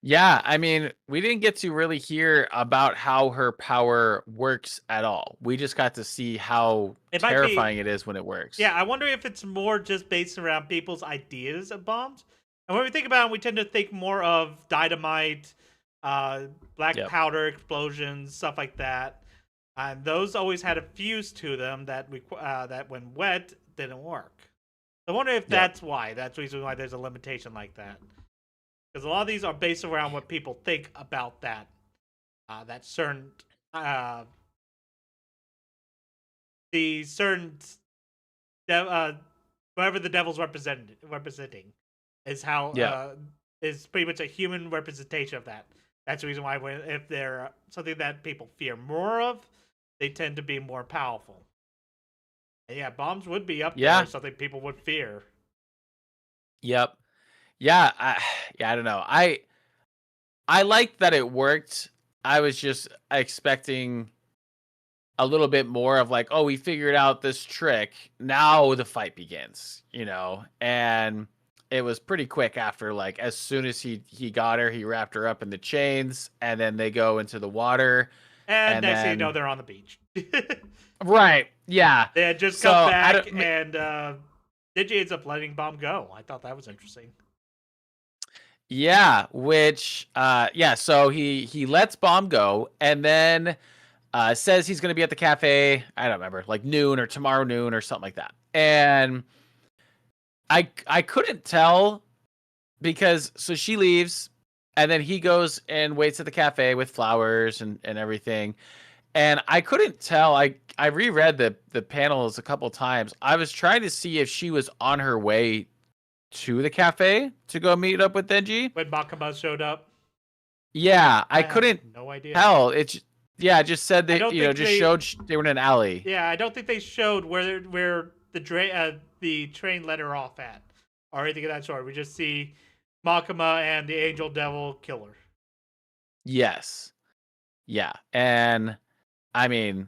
[SPEAKER 1] Yeah, I mean, we didn't get to really hear about how her power works at all. We just got to see how
[SPEAKER 2] It might be.
[SPEAKER 1] terrifying it is when it works.
[SPEAKER 2] Yeah, I wonder if it's more just based around people's ideas of bombs. And when we think about it, we tend to think more of dynamite, black
[SPEAKER 1] Yep.
[SPEAKER 2] powder explosions, stuff like that. And those always had a fuse to them that when wet didn't work. So I wonder if
[SPEAKER 1] Yep.
[SPEAKER 2] that's why. That's the reason why there's a limitation like that. Because a lot of these are based around what people think about that. That certain the certain whatever the devil's representing is how
[SPEAKER 1] Yeah.
[SPEAKER 2] is pretty much a human representation of that. That's the reason why if they're something that people fear more of, they tend to be more powerful. And yeah, bombs would be up
[SPEAKER 1] Yeah.
[SPEAKER 2] there, something people would fear.
[SPEAKER 1] Yep. Yeah, yeah, I don't know. I liked that it worked. I was just expecting a little bit more of like, oh, we figured out this trick. Now the fight begins, And it was pretty quick after, like, as soon as he got her, he wrapped her up in the chains, and then they go into the water,
[SPEAKER 2] And
[SPEAKER 1] and
[SPEAKER 2] next thing you know,
[SPEAKER 1] then
[SPEAKER 2] they're on the beach.
[SPEAKER 1] right, yeah.
[SPEAKER 2] They had just come
[SPEAKER 1] So I
[SPEAKER 2] back,
[SPEAKER 1] don't.
[SPEAKER 2] and Digi ends up letting Bomb go. I thought that was interesting.
[SPEAKER 1] Yeah, which yeah, so he lets Bomb go, and then says he's going to be at the cafe. I don't remember, like noon or tomorrow noon or something like that. And I couldn't tell because so she leaves, and then he goes and waits at the cafe with flowers and everything. And I couldn't tell. I reread the panels a couple times. I was trying to see if she was on her way to the cafe to go meet up with Denji.
[SPEAKER 2] When Makama showed up,
[SPEAKER 1] Yeah, I
[SPEAKER 2] I have
[SPEAKER 1] couldn't
[SPEAKER 2] no idea.
[SPEAKER 1] tell. Yeah, it just said
[SPEAKER 2] I
[SPEAKER 1] that
[SPEAKER 2] don't think
[SPEAKER 1] just showed they were in an alley.
[SPEAKER 2] Yeah, I don't think they showed where the train let her off at, or anything of that sort. We just see Makama and the Angel Devil Killer.
[SPEAKER 1] Yes. Yeah. And I mean,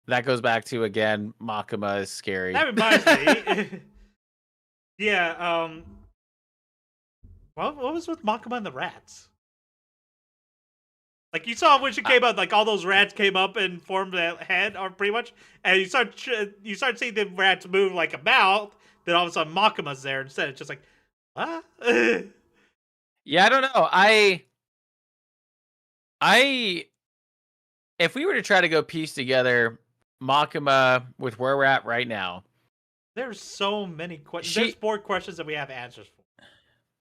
[SPEAKER 1] that goes back to again, Makima is scary.
[SPEAKER 2] That reminds me. Yeah. What was with Makama and the rats? Like you saw when she came out, like all those rats came up and formed a head, or pretty much, and you start seeing the rats move like a mouth. Then all of a sudden, Makama's there instead. It's just like, ah.
[SPEAKER 1] Yeah, I don't know. I if we were to try to go piece together Makima with where we're at right now.
[SPEAKER 2] There's so many questions. There's 4 questions that we have answers for.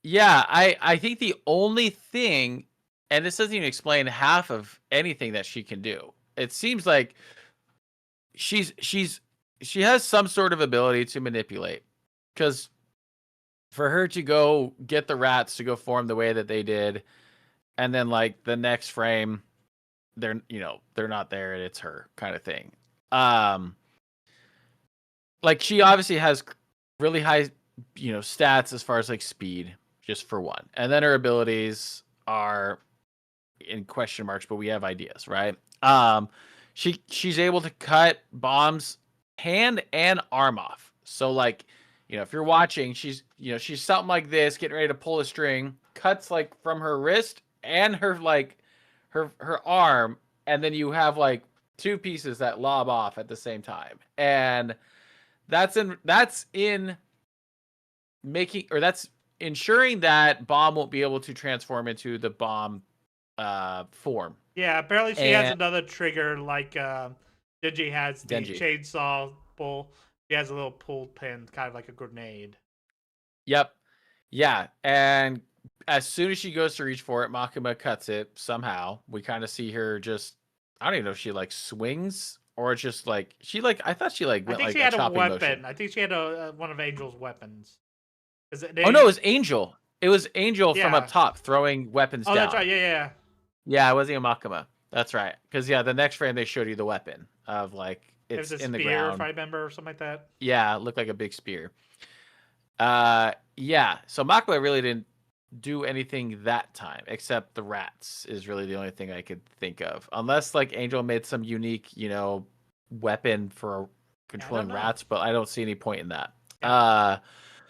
[SPEAKER 1] Yeah, I think the only thing, and this doesn't even explain half of anything that she can do. It seems like she has some sort of ability to manipulate, because for her to go get the rats to go form the way that they did, and then like the next frame they're not there and it's her kind of thing. Like she obviously has really high stats as far as like speed, just for one, and then her abilities are in question marks, but we have ideas, right? She's able to cut Bomb's hand and arm off. So like, if you're watching, she's something like this, getting ready to pull a string, cuts like from her wrist and her like her arm, and then you have like 2 pieces that lob off at the same time. And that's in making, or that's ensuring that Bomb won't be able to transform into the Bomb form.
[SPEAKER 2] Yeah, apparently she has another trigger like Denji has the
[SPEAKER 1] Denji.
[SPEAKER 2] chainsaw pull. She has a little pull pin, kind of like a grenade.
[SPEAKER 1] Yep. Yeah, and as soon as she goes to reach for it, Makima cuts it somehow. We kind of see her just, I don't even know if she like swings or it's just like I thought she like went
[SPEAKER 2] I think
[SPEAKER 1] like
[SPEAKER 2] she had a weapon.
[SPEAKER 1] motion.
[SPEAKER 2] I think she had one of Angel's weapons.
[SPEAKER 1] Oh no, it was Angel. It was Angel from up top throwing weapons down.
[SPEAKER 2] Oh, that's right. Yeah.
[SPEAKER 1] Yeah, it wasn't a Makima. That's right. Because yeah, the next frame they showed you the weapon of like it's
[SPEAKER 2] in
[SPEAKER 1] the
[SPEAKER 2] spear,
[SPEAKER 1] ground.
[SPEAKER 2] if I remember, or something like that.
[SPEAKER 1] Yeah, it looked like a big spear. Yeah. So Makima really didn't do anything that time, except the rats is really the only thing I could think of. Unless like Angel made some unique, weapon for controlling rats, but I don't see any point in that. Yeah.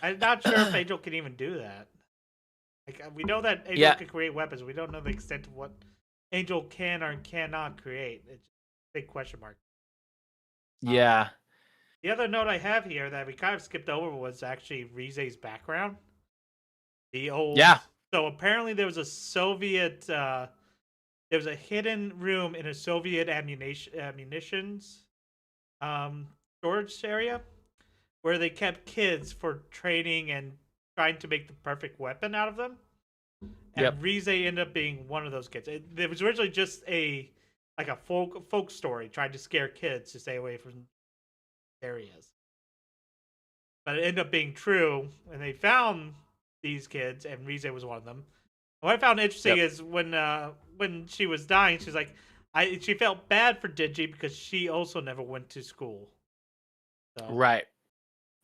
[SPEAKER 2] I'm not sure if Angel can even do that. Like we know that Angel can create weapons. We don't know the extent of what Angel can or cannot create. It's a big question mark.
[SPEAKER 1] Yeah.
[SPEAKER 2] The other note I have here that we kind of skipped over was actually Rize's background. The old.
[SPEAKER 1] Yeah.
[SPEAKER 2] So apparently there was a Soviet. There was a hidden room in a Soviet ammunitions storage area where they kept kids for training and trying to make the perfect weapon out of them. And Rize ended up being one of those kids. It was originally just a folk story trying to scare kids to stay away from areas. But it ended up being true, and they found these kids, and Rize was one of them. What I found interesting is when she was dying, she's like, she felt bad for Digi because she also never went to school.
[SPEAKER 1] So. Right.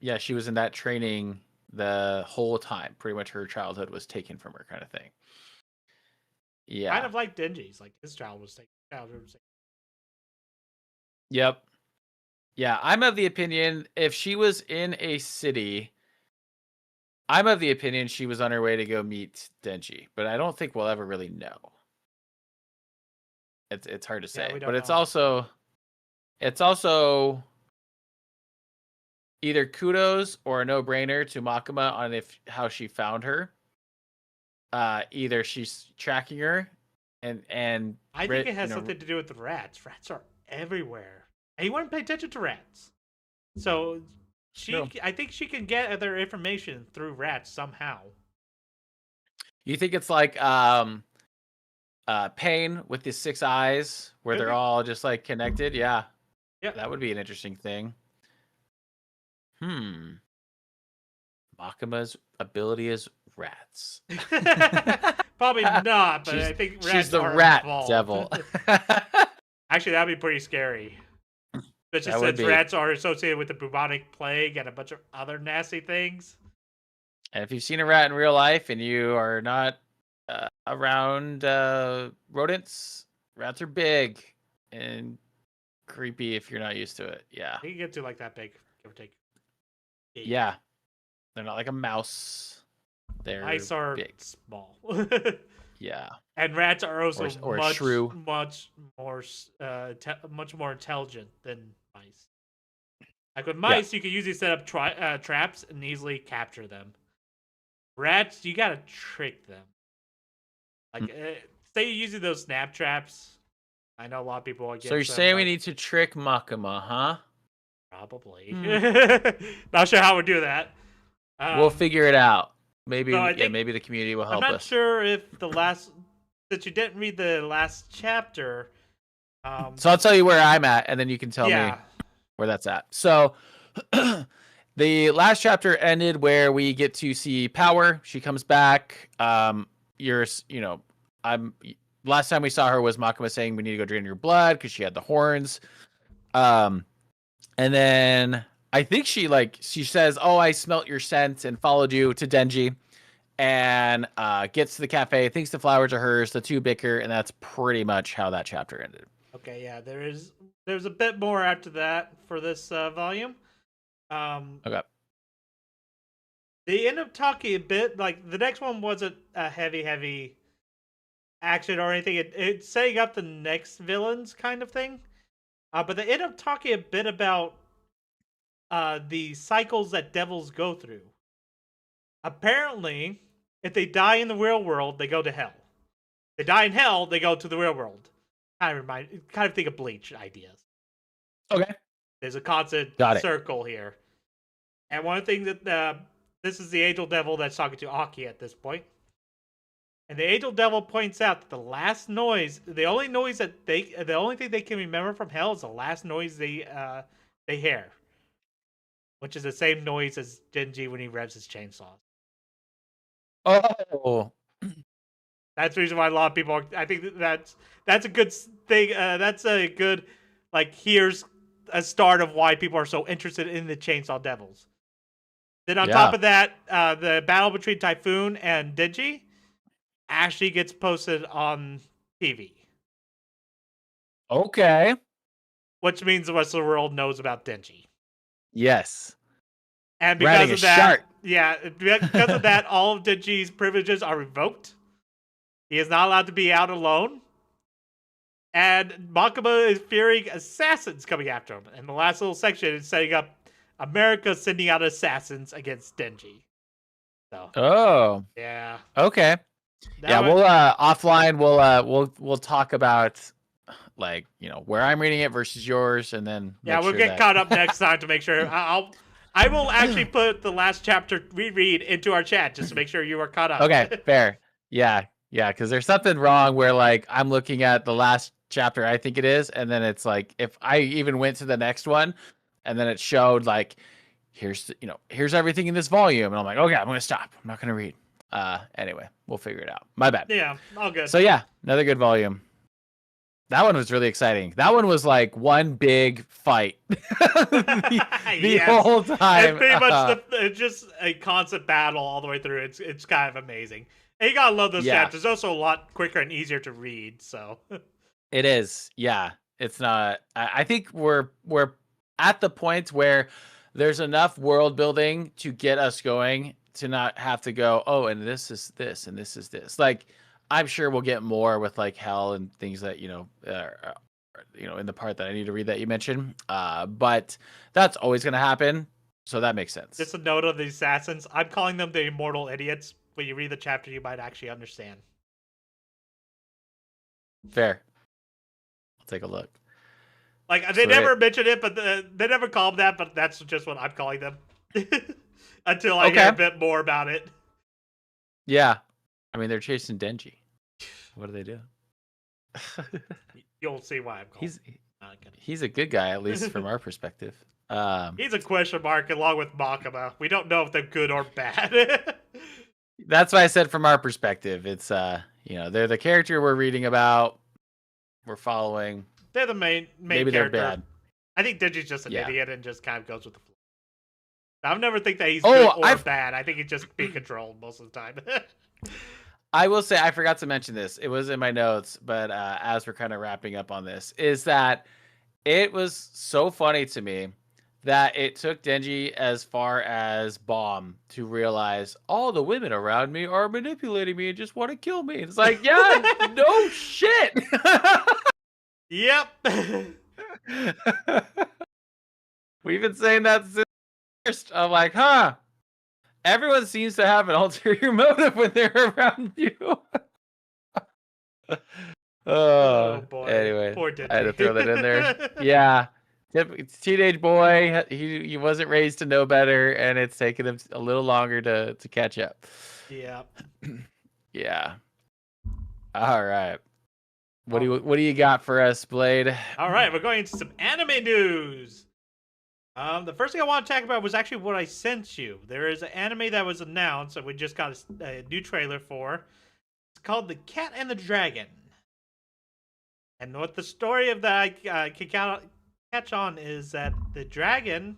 [SPEAKER 1] Yeah, she was in that training the whole time. Pretty much her childhood was taken from her, kind of thing.
[SPEAKER 2] Kind
[SPEAKER 1] Yeah.
[SPEAKER 2] of like Denji's, like his childhood was taken.
[SPEAKER 1] Yep. Yeah, I'm of the opinion if she was in a city, I'm of the opinion she was on her way to go meet Denji, but I don't think we'll ever really know. It's hard to
[SPEAKER 2] Yeah,
[SPEAKER 1] say,
[SPEAKER 2] we don't
[SPEAKER 1] but
[SPEAKER 2] know.
[SPEAKER 1] it's also either kudos or a no-brainer to Makima on if how she found her. Either she's tracking her and
[SPEAKER 2] I think it
[SPEAKER 1] you
[SPEAKER 2] has
[SPEAKER 1] know,
[SPEAKER 2] something to do with the rats. Rats are everywhere, and you want to pay attention to rats. So
[SPEAKER 1] true.
[SPEAKER 2] I think she can get their information through rats somehow.
[SPEAKER 1] You think it's like Pain with his 6 eyes where
[SPEAKER 2] Could
[SPEAKER 1] they're
[SPEAKER 2] be.
[SPEAKER 1] all just like connected? Yeah.
[SPEAKER 2] Yep.
[SPEAKER 1] That would be an interesting thing. Makima's ability is rats.
[SPEAKER 2] Probably not, but I think
[SPEAKER 1] she's
[SPEAKER 2] rats
[SPEAKER 1] the
[SPEAKER 2] are
[SPEAKER 1] rat
[SPEAKER 2] involved.
[SPEAKER 1] devil.
[SPEAKER 2] Actually, that'd be pretty scary. Especially
[SPEAKER 1] That would
[SPEAKER 2] since
[SPEAKER 1] be.
[SPEAKER 2] rats are associated with the bubonic plague and a bunch of other nasty things.
[SPEAKER 1] And if you've seen a rat in real life and you are not around rodents, rats are big and creepy if you're not used to it. Yeah.
[SPEAKER 2] They can get to like that big, give or take. Big.
[SPEAKER 1] Yeah. They're not like a mouse. They're
[SPEAKER 2] Mice are
[SPEAKER 1] big.
[SPEAKER 2] small.
[SPEAKER 1] Yeah.
[SPEAKER 2] And rats are also
[SPEAKER 1] Or a shrew.
[SPEAKER 2] much more intelligent than mice. Like with
[SPEAKER 1] Yeah.
[SPEAKER 2] mice, you can usually set up traps and easily capture them. Rats, you gotta trick them. Like, say you're using those snap traps. I know a lot of people are
[SPEAKER 1] So you're
[SPEAKER 2] against them,
[SPEAKER 1] saying we
[SPEAKER 2] but
[SPEAKER 1] need to trick Makima, huh?
[SPEAKER 2] probably. Not sure how we do that.
[SPEAKER 1] We'll figure it out. Maybe,
[SPEAKER 2] So I think
[SPEAKER 1] maybe the community will
[SPEAKER 2] I'm
[SPEAKER 1] help
[SPEAKER 2] not
[SPEAKER 1] us.
[SPEAKER 2] sure if since you didn't read the last chapter.
[SPEAKER 1] So I'll tell you where I'm at, and then you can tell me where that's at. So the last chapter ended where we get to see Power. She comes back. I'm last time we saw her was Makima saying we need to go drain your blood because she had the horns. And then I think she says, "Oh, I smelt your scent and followed you to Denji." And gets to the cafe, thinks the flowers are hers, the two bicker, and that's pretty much how that chapter ended.
[SPEAKER 2] Okay, yeah, there's a bit more after that for this volume.
[SPEAKER 1] Okay.
[SPEAKER 2] They end up talking a bit like the next one wasn't a heavy action or anything. It's setting up the next villains kind of thing. But they end up talking a bit about the cycles that devils go through. Apparently, if they die in the real world, they go to hell. If they die in hell, they go to the real world. Kind of think of Bleach ideas.
[SPEAKER 1] Okay.
[SPEAKER 2] There's a constant circle here. And one thing that this is the Angel Devil that's talking to Aki at this point. And the Angel Devil points out that the last noise, the only thing they can remember from hell is the last noise they hear, which is the same noise as Genji when he revs his chainsaw.
[SPEAKER 1] Oh,
[SPEAKER 2] that's the reason why a lot of people. I think that's a good thing. That's a good here's a start of why people are so interested in the Chainsaw Devils. Then on top of that, the battle between Typhoon and Denji actually gets posted on TV.
[SPEAKER 1] Okay.
[SPEAKER 2] Which means the rest of the world knows about Denji.
[SPEAKER 1] Yes.
[SPEAKER 2] And because of that, because of that, all of Denji's privileges are revoked. He is not allowed to be out alone. And Makima is fearing assassins coming after him. And the last little section is setting up America sending out assassins against Denji. So.
[SPEAKER 1] Oh.
[SPEAKER 2] Yeah.
[SPEAKER 1] Okay. We'll offline we'll talk about where I'm reading it versus yours, and then
[SPEAKER 2] we'll get caught up next time to make sure. I will actually put the last chapter we read into our chat just to make sure you are caught up.
[SPEAKER 1] Okay, fair. Yeah, because there's something wrong where I'm looking at the last chapter, I think it is, and then it's if I even went to the next one, and then it showed here's everything in this volume, and I'm like, okay, I'm gonna stop. I'm not gonna read. Anyway, we'll figure it out. My bad.
[SPEAKER 2] Yeah, all good.
[SPEAKER 1] So yeah, another good volume. That one was really exciting. That one was like one big fight the
[SPEAKER 2] Yes,
[SPEAKER 1] whole
[SPEAKER 2] it's
[SPEAKER 1] time.
[SPEAKER 2] pretty much it's just a constant battle all the way through. It's kind of amazing. And you gotta love those
[SPEAKER 1] Yeah,
[SPEAKER 2] chapters. It's also a lot quicker and easier to read. So
[SPEAKER 1] it is. Yeah, it's not. I think we're at the point where there's enough world building to get us going to not have to go. Oh, and this is this, and this is this. Like, I'm sure we'll get more with like hell and things that in the part that I need to read that you mentioned. But that's always gonna happen. So that makes sense.
[SPEAKER 2] just a note of the assassins. I'm calling them the immortal idiots. When you read the chapter, you might actually understand.
[SPEAKER 1] Fair. I'll take a look.
[SPEAKER 2] Like they
[SPEAKER 1] Sweet.
[SPEAKER 2] never mention it, but they never call them that. But that's just what I'm calling them until I hear
[SPEAKER 1] Okay.
[SPEAKER 2] a bit more about it.
[SPEAKER 1] Yeah. I mean, they're chasing Denji. What do they do?
[SPEAKER 2] You'll see why I'm calling.
[SPEAKER 1] he's he's a good guy, at least from our perspective.
[SPEAKER 2] He's a question mark along with Makima. We don't know if they're good or bad.
[SPEAKER 1] That's why I said from our perspective. It's they're the character we're reading about, we're following.
[SPEAKER 2] They're the main
[SPEAKER 1] Maybe
[SPEAKER 2] character.
[SPEAKER 1] they're bad.
[SPEAKER 2] I think Denji's just an
[SPEAKER 1] Yeah.
[SPEAKER 2] idiot and just kind of goes with the flow. I've never think that he's
[SPEAKER 1] Oh,
[SPEAKER 2] good or
[SPEAKER 1] I've-
[SPEAKER 2] bad. I think he's just being controlled most of the time.
[SPEAKER 1] I will say I forgot to mention this. It was in my notes, but as we're kind of wrapping up on this, is that it was so funny to me that it took Denji as far as Bomb to realize all the women around me are manipulating me and just want to kill me. It's like, yeah, no shit.
[SPEAKER 2] Yep.
[SPEAKER 1] We've been saying that since first. I'm like, huh? Everyone seems to have an ulterior motive when they're around you.
[SPEAKER 2] Oh boy.
[SPEAKER 1] Anyway,
[SPEAKER 2] Poor Denji.
[SPEAKER 1] I had to throw that in there. Yeah. Teenage boy, he wasn't raised to know better, and it's taken him a little longer to catch up.
[SPEAKER 2] Yeah.
[SPEAKER 1] Yeah. All right. What do you got for us, Blade?
[SPEAKER 2] All right, we're going into some anime news. The first thing I want to talk about was actually what I sent you. There is an anime that was announced that we just got a new trailer for. It's called The Cat and the Dragon. And what the story of that I can catch on is that the dragon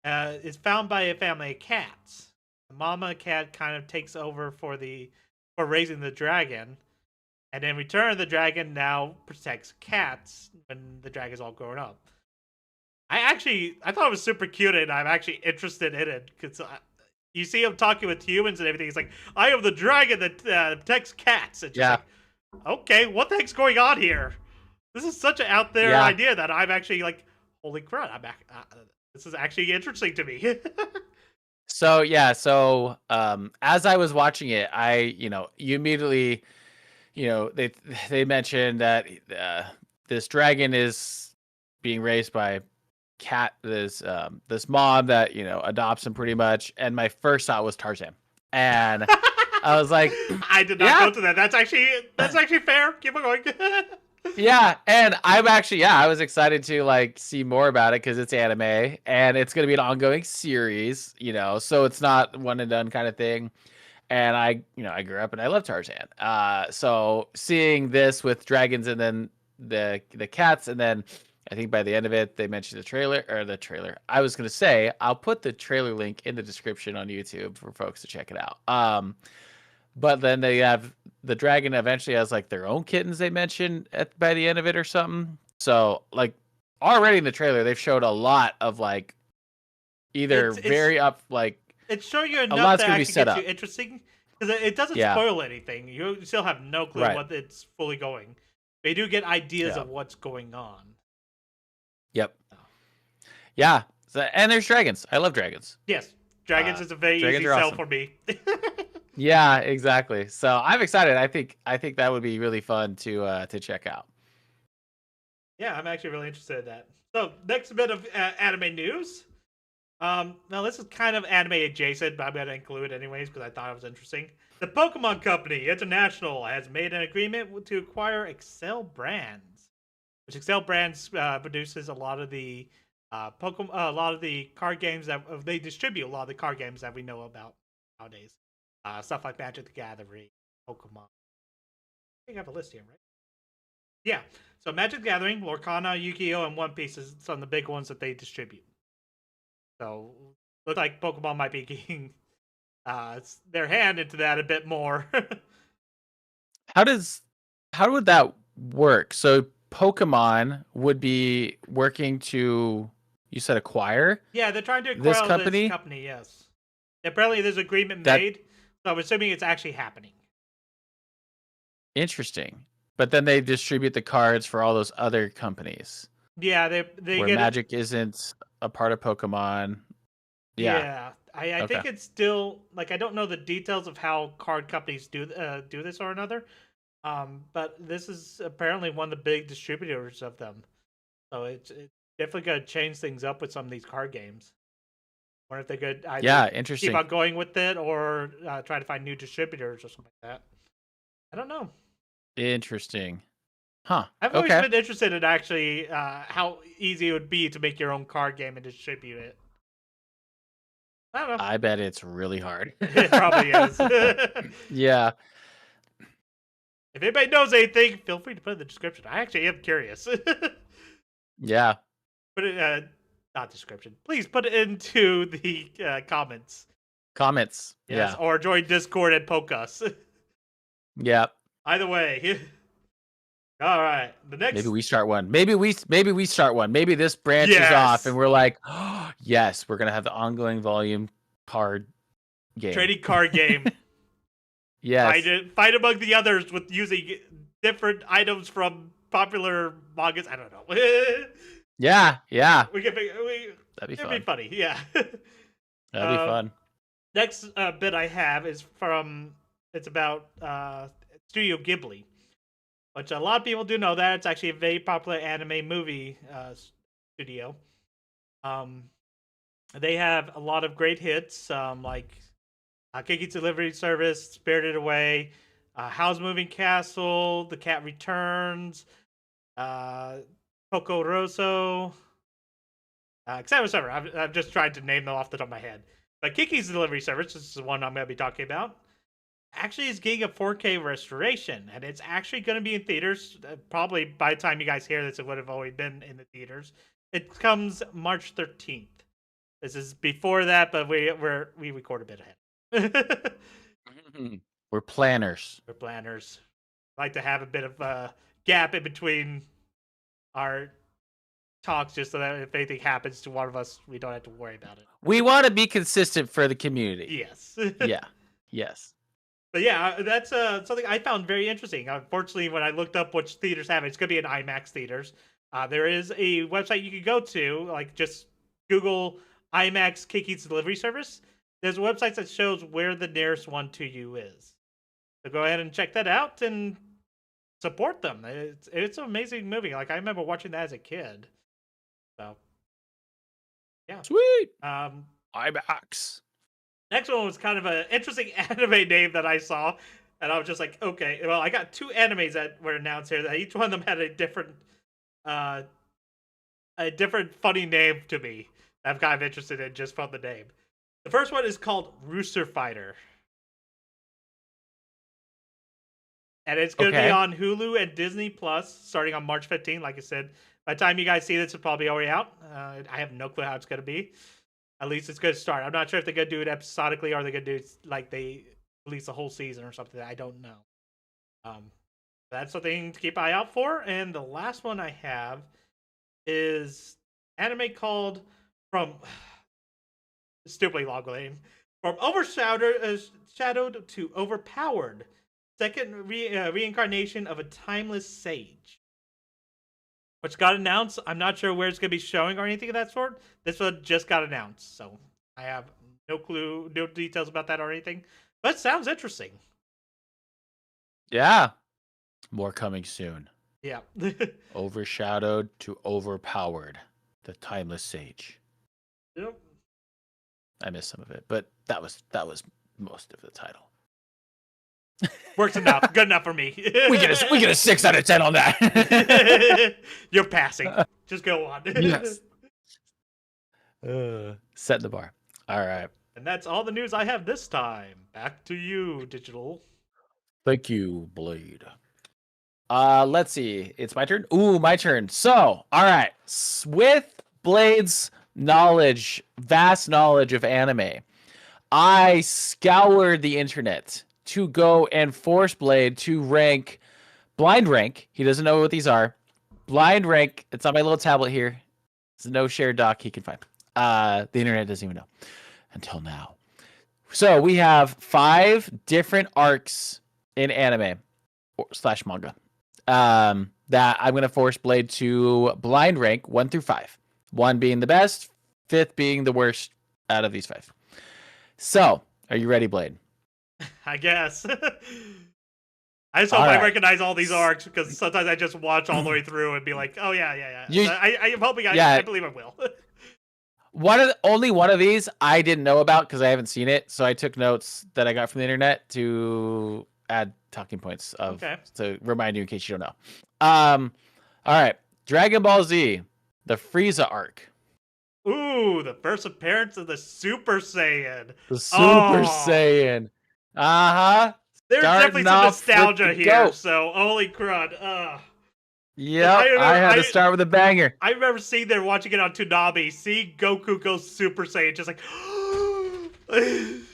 [SPEAKER 2] is found by a family of cats. The mama cat kind of takes over for raising the dragon, and in return, the dragon now protects cats when the dragon's all grown up. I thought it was super cute, and I'm actually interested in it because you see him talking with humans and everything. He's like, "I am the dragon that protects cats." And just like, okay, what the heck's going on here? This is such an out there idea that I'm actually like, holy crap! I'm back. This is actually interesting to me.
[SPEAKER 1] So as I was watching it, you immediately, they mentioned that this dragon is being raised by this mom that adopts him pretty much, and my first thought was Tarzan, and I was like,
[SPEAKER 2] I did not go to that. That's actually fair. Keep on going.
[SPEAKER 1] Yeah, and I was excited to like see more about it because it's anime and it's gonna be an ongoing series, so it's not one and done kind of thing. And I grew up and I love Tarzan. So seeing this with dragons and then the cats, and then I think by the end of it they mentioned the trailer. I was gonna say I'll put the trailer link in the description on YouTube for folks to check it out. But then they have the dragon eventually has like their own kittens they mentioned by the end of it or something. So like already in the trailer they've showed a lot of like either
[SPEAKER 2] it's showing you
[SPEAKER 1] a
[SPEAKER 2] enough
[SPEAKER 1] lot's
[SPEAKER 2] that
[SPEAKER 1] gonna be
[SPEAKER 2] actually
[SPEAKER 1] set
[SPEAKER 2] gets
[SPEAKER 1] up.
[SPEAKER 2] you interesting because it doesn't spoil anything. You still have no clue what it's fully going. But you do get ideas of what's going on.
[SPEAKER 1] Yep. Yeah. So, and there's dragons. I love dragons.
[SPEAKER 2] Yes, dragons is a very easy sell for me.
[SPEAKER 1] Yeah, exactly. So I'm excited. I think that would be really fun to check out.
[SPEAKER 2] Yeah, I'm actually really interested in that. So next bit of anime news. Now this is kind of anime adjacent, but I'm gonna include it anyways because I thought it was interesting. The Pokemon Company International has made an agreement to acquire Excel Brands, which Excel Brands produces a lot of the a lot of the card games that they distribute a lot of the card games that we know about nowadays. Stuff like Magic the Gathering, Pokemon. I think I have a list here, right? Yeah. So Magic the Gathering, Lorcana, Yu-Gi-Oh, and One Piece is some of the big ones that they distribute. So look like Pokemon might be getting their hand into that a bit more.
[SPEAKER 1] How does how would that work? So Pokemon would be working to, you said, acquire
[SPEAKER 2] Yeah, they're trying to
[SPEAKER 1] this
[SPEAKER 2] acquire this
[SPEAKER 1] company?
[SPEAKER 2] company. Yes. Apparently, there's agreement
[SPEAKER 1] That
[SPEAKER 2] made. So I'm assuming it's actually happening.
[SPEAKER 1] interesting. But then they distribute the cards for all those other companies
[SPEAKER 2] Yeah, they
[SPEAKER 1] where
[SPEAKER 2] get it.
[SPEAKER 1] Magic isn't a part of Pokemon. Yeah.
[SPEAKER 2] Yeah, I
[SPEAKER 1] Okay.
[SPEAKER 2] think it's still like I don't know the details of how card companies do this or another. But this is apparently one of the big distributors of them. So it's definitely going to change things up with some of these card games. Wonder if they could either
[SPEAKER 1] Yeah,
[SPEAKER 2] keep
[SPEAKER 1] interesting.
[SPEAKER 2] on going with it or try to find new distributors or something like that. I don't know.
[SPEAKER 1] Interesting. Huh.
[SPEAKER 2] I've always
[SPEAKER 1] Okay.
[SPEAKER 2] been interested in actually how easy it would be to make your own card game and distribute it. I don't know.
[SPEAKER 1] I bet it's really hard.
[SPEAKER 2] It probably is. If
[SPEAKER 1] Yeah.
[SPEAKER 2] anybody knows anything, feel free to put it in the description. I actually am curious.
[SPEAKER 1] Yeah.
[SPEAKER 2] Put it, not description. Please put it into the comments.
[SPEAKER 1] Comments.
[SPEAKER 2] Yes,
[SPEAKER 1] Yeah.
[SPEAKER 2] or join Discord and poke us.
[SPEAKER 1] Yeah.
[SPEAKER 2] Either way. All right. The
[SPEAKER 1] Maybe
[SPEAKER 2] next.
[SPEAKER 1] we start one. Maybe we start one. Maybe this branches off and
[SPEAKER 2] Yes.
[SPEAKER 1] we're like, oh, yes, we're gonna have the ongoing volume card game.
[SPEAKER 2] Trading card game.
[SPEAKER 1] Yes.
[SPEAKER 2] Fight among the others with using different items from popular mangas. I don't know.
[SPEAKER 1] Yeah. Yeah.
[SPEAKER 2] That'd
[SPEAKER 1] That'd be
[SPEAKER 2] it'd be
[SPEAKER 1] fun.
[SPEAKER 2] funny. Yeah.
[SPEAKER 1] That'd be fun.
[SPEAKER 2] Next bit I have is from it's about Studio Ghibli, which a lot of people do know that it's actually a very popular anime movie studio. Um, they have a lot of great hits, like Kiki's Delivery Service, Spirited Away, Howl's Moving Castle, The Cat Returns, uh, Poco Rosso, etc. etc. I'm just trying to name them off the top of my head. But Kiki's Delivery Service, this is the one I'm going to be talking about, actually is getting a 4K restoration, and it's actually going to be in theaters. Probably by the time you guys hear this, it would have already been in the theaters. It comes March 13th. This is before that, but we record a bit ahead.
[SPEAKER 1] We're planners.
[SPEAKER 2] We're planners. Like to have a bit of a gap in between our talks, just so that if anything happens to one of us, we don't have to worry about it.
[SPEAKER 1] We want to be consistent for the community.
[SPEAKER 2] Yes.
[SPEAKER 1] Yeah. Yes.
[SPEAKER 2] But yeah, that's something I found very interesting. Unfortunately, when I looked up which theaters have it, it's going to be in IMAX theaters. There is a website you can go to, like just Google IMAX Kiki's Delivery Service. There's a website that shows where the nearest one to you is. So go ahead and check that out and support them. It's an amazing movie. Like I remember watching that as a kid. So yeah.
[SPEAKER 1] Sweet.
[SPEAKER 2] Um,
[SPEAKER 1] IMAX.
[SPEAKER 2] Next one was kind of an interesting anime name that I saw, and I was just like, okay. Well, I got two animes that were announced here. That each one of them had uh, a different funny name to me. I'm kind of interested in just from the name. The first one is called Rooster Fighter, and it's going to be
[SPEAKER 1] Okay.
[SPEAKER 2] on Hulu and Disney Plus starting on March 15th. Like I said, by the time you guys see this, it's probably already out. I have no clue how it's going to be. At least it's going to start. I'm not sure if they're going to do it episodically or they're going to do it like they release a whole season or something. I don't know. That's something to keep an eye out for. And the last one I have is anime called From stupidly long name, From Overshadowed to Overpowered. Second reincarnation of a timeless sage, which got announced. I'm not sure where it's going to be showing or anything of that sort. This one just got announced, so I have no clue, no details about that or anything. But it sounds interesting.
[SPEAKER 1] Yeah. More coming soon.
[SPEAKER 2] Yeah.
[SPEAKER 1] Overshadowed to overpowered. The timeless sage.
[SPEAKER 2] Yep.
[SPEAKER 1] I missed some of it, but that was most of the title.
[SPEAKER 2] Works enough. Good enough for me.
[SPEAKER 1] we get a 6 out of 10 on that.
[SPEAKER 2] You're passing. Just go on.
[SPEAKER 1] Yes. Set the bar. All right.
[SPEAKER 2] And that's all the news I have this time. Back to you, Digital.
[SPEAKER 1] Thank you, Blade. Let's see. It's my turn. Ooh, my turn. So, all right. With Blade's knowledge, vast knowledge of anime, I scoured the internet to go and force Blade to rank blind rank. He doesn't know what these are. Blind rank. It's on my little tablet here. It's no shared doc he can find. The internet doesn't even know until now. So we have 5 different arcs in anime / manga. That I'm gonna force Blade to blind rank 1 through 5. 1 being the best, 5th being the worst out of these 5. So, are you ready, Blade?
[SPEAKER 2] I guess. I just hope I recognize all these arcs because sometimes I just watch all the way through and be like, "Oh yeah." I am hoping I believe I will.
[SPEAKER 1] Only one of these I didn't know about because I haven't seen it, so I took notes that I got from the internet to add talking points to remind you in case you don't know. All right, Dragon Ball Z, the Frieza arc.
[SPEAKER 2] Ooh, the first appearance of the Super Saiyan.
[SPEAKER 1] The Super Saiyan.
[SPEAKER 2] There's definitely some nostalgia here. So holy crud.
[SPEAKER 1] Yeah, I had to start with a banger.
[SPEAKER 2] I remember seeing there watching it on Toonami, seeing Goku go Super Saiyan, just like,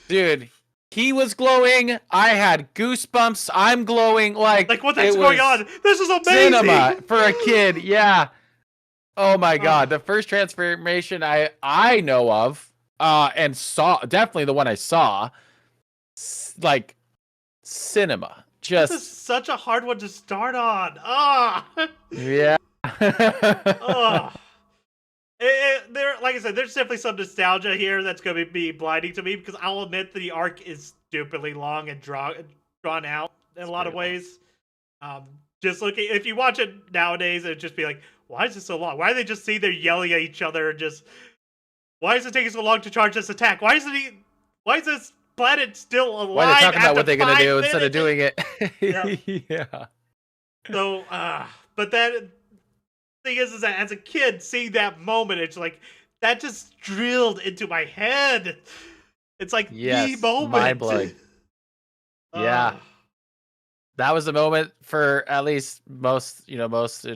[SPEAKER 1] dude, he was glowing. I had goosebumps. I'm glowing. Like
[SPEAKER 2] what the heck's going on? This is amazing.
[SPEAKER 1] Cinema for a kid. Yeah. Oh my god, the first transformation I know of, and saw, definitely the one I saw, like cinema. Just
[SPEAKER 2] this is such a hard one to start on.
[SPEAKER 1] Yeah.
[SPEAKER 2] There, like I said, there's definitely some nostalgia here that's going to be blinding to me because I'll admit the arc is stupidly long and drawn out in a lot of ways. Just looking, if you watch it nowadays, it'd just be like, why is it so long? Why are they just sitting there yelling at each other? And just why is it taking so long to charge this attack? Why is this planet still alive?
[SPEAKER 1] Why are they talking about what they're gonna do
[SPEAKER 2] minutes?
[SPEAKER 1] instead of doing it?
[SPEAKER 2] Yeah. So, but that thing is that as a kid, seeing that moment, it's like that just drilled into my head. It's like the moment.
[SPEAKER 1] Mind blowing. Yeah. That was the moment for at least most in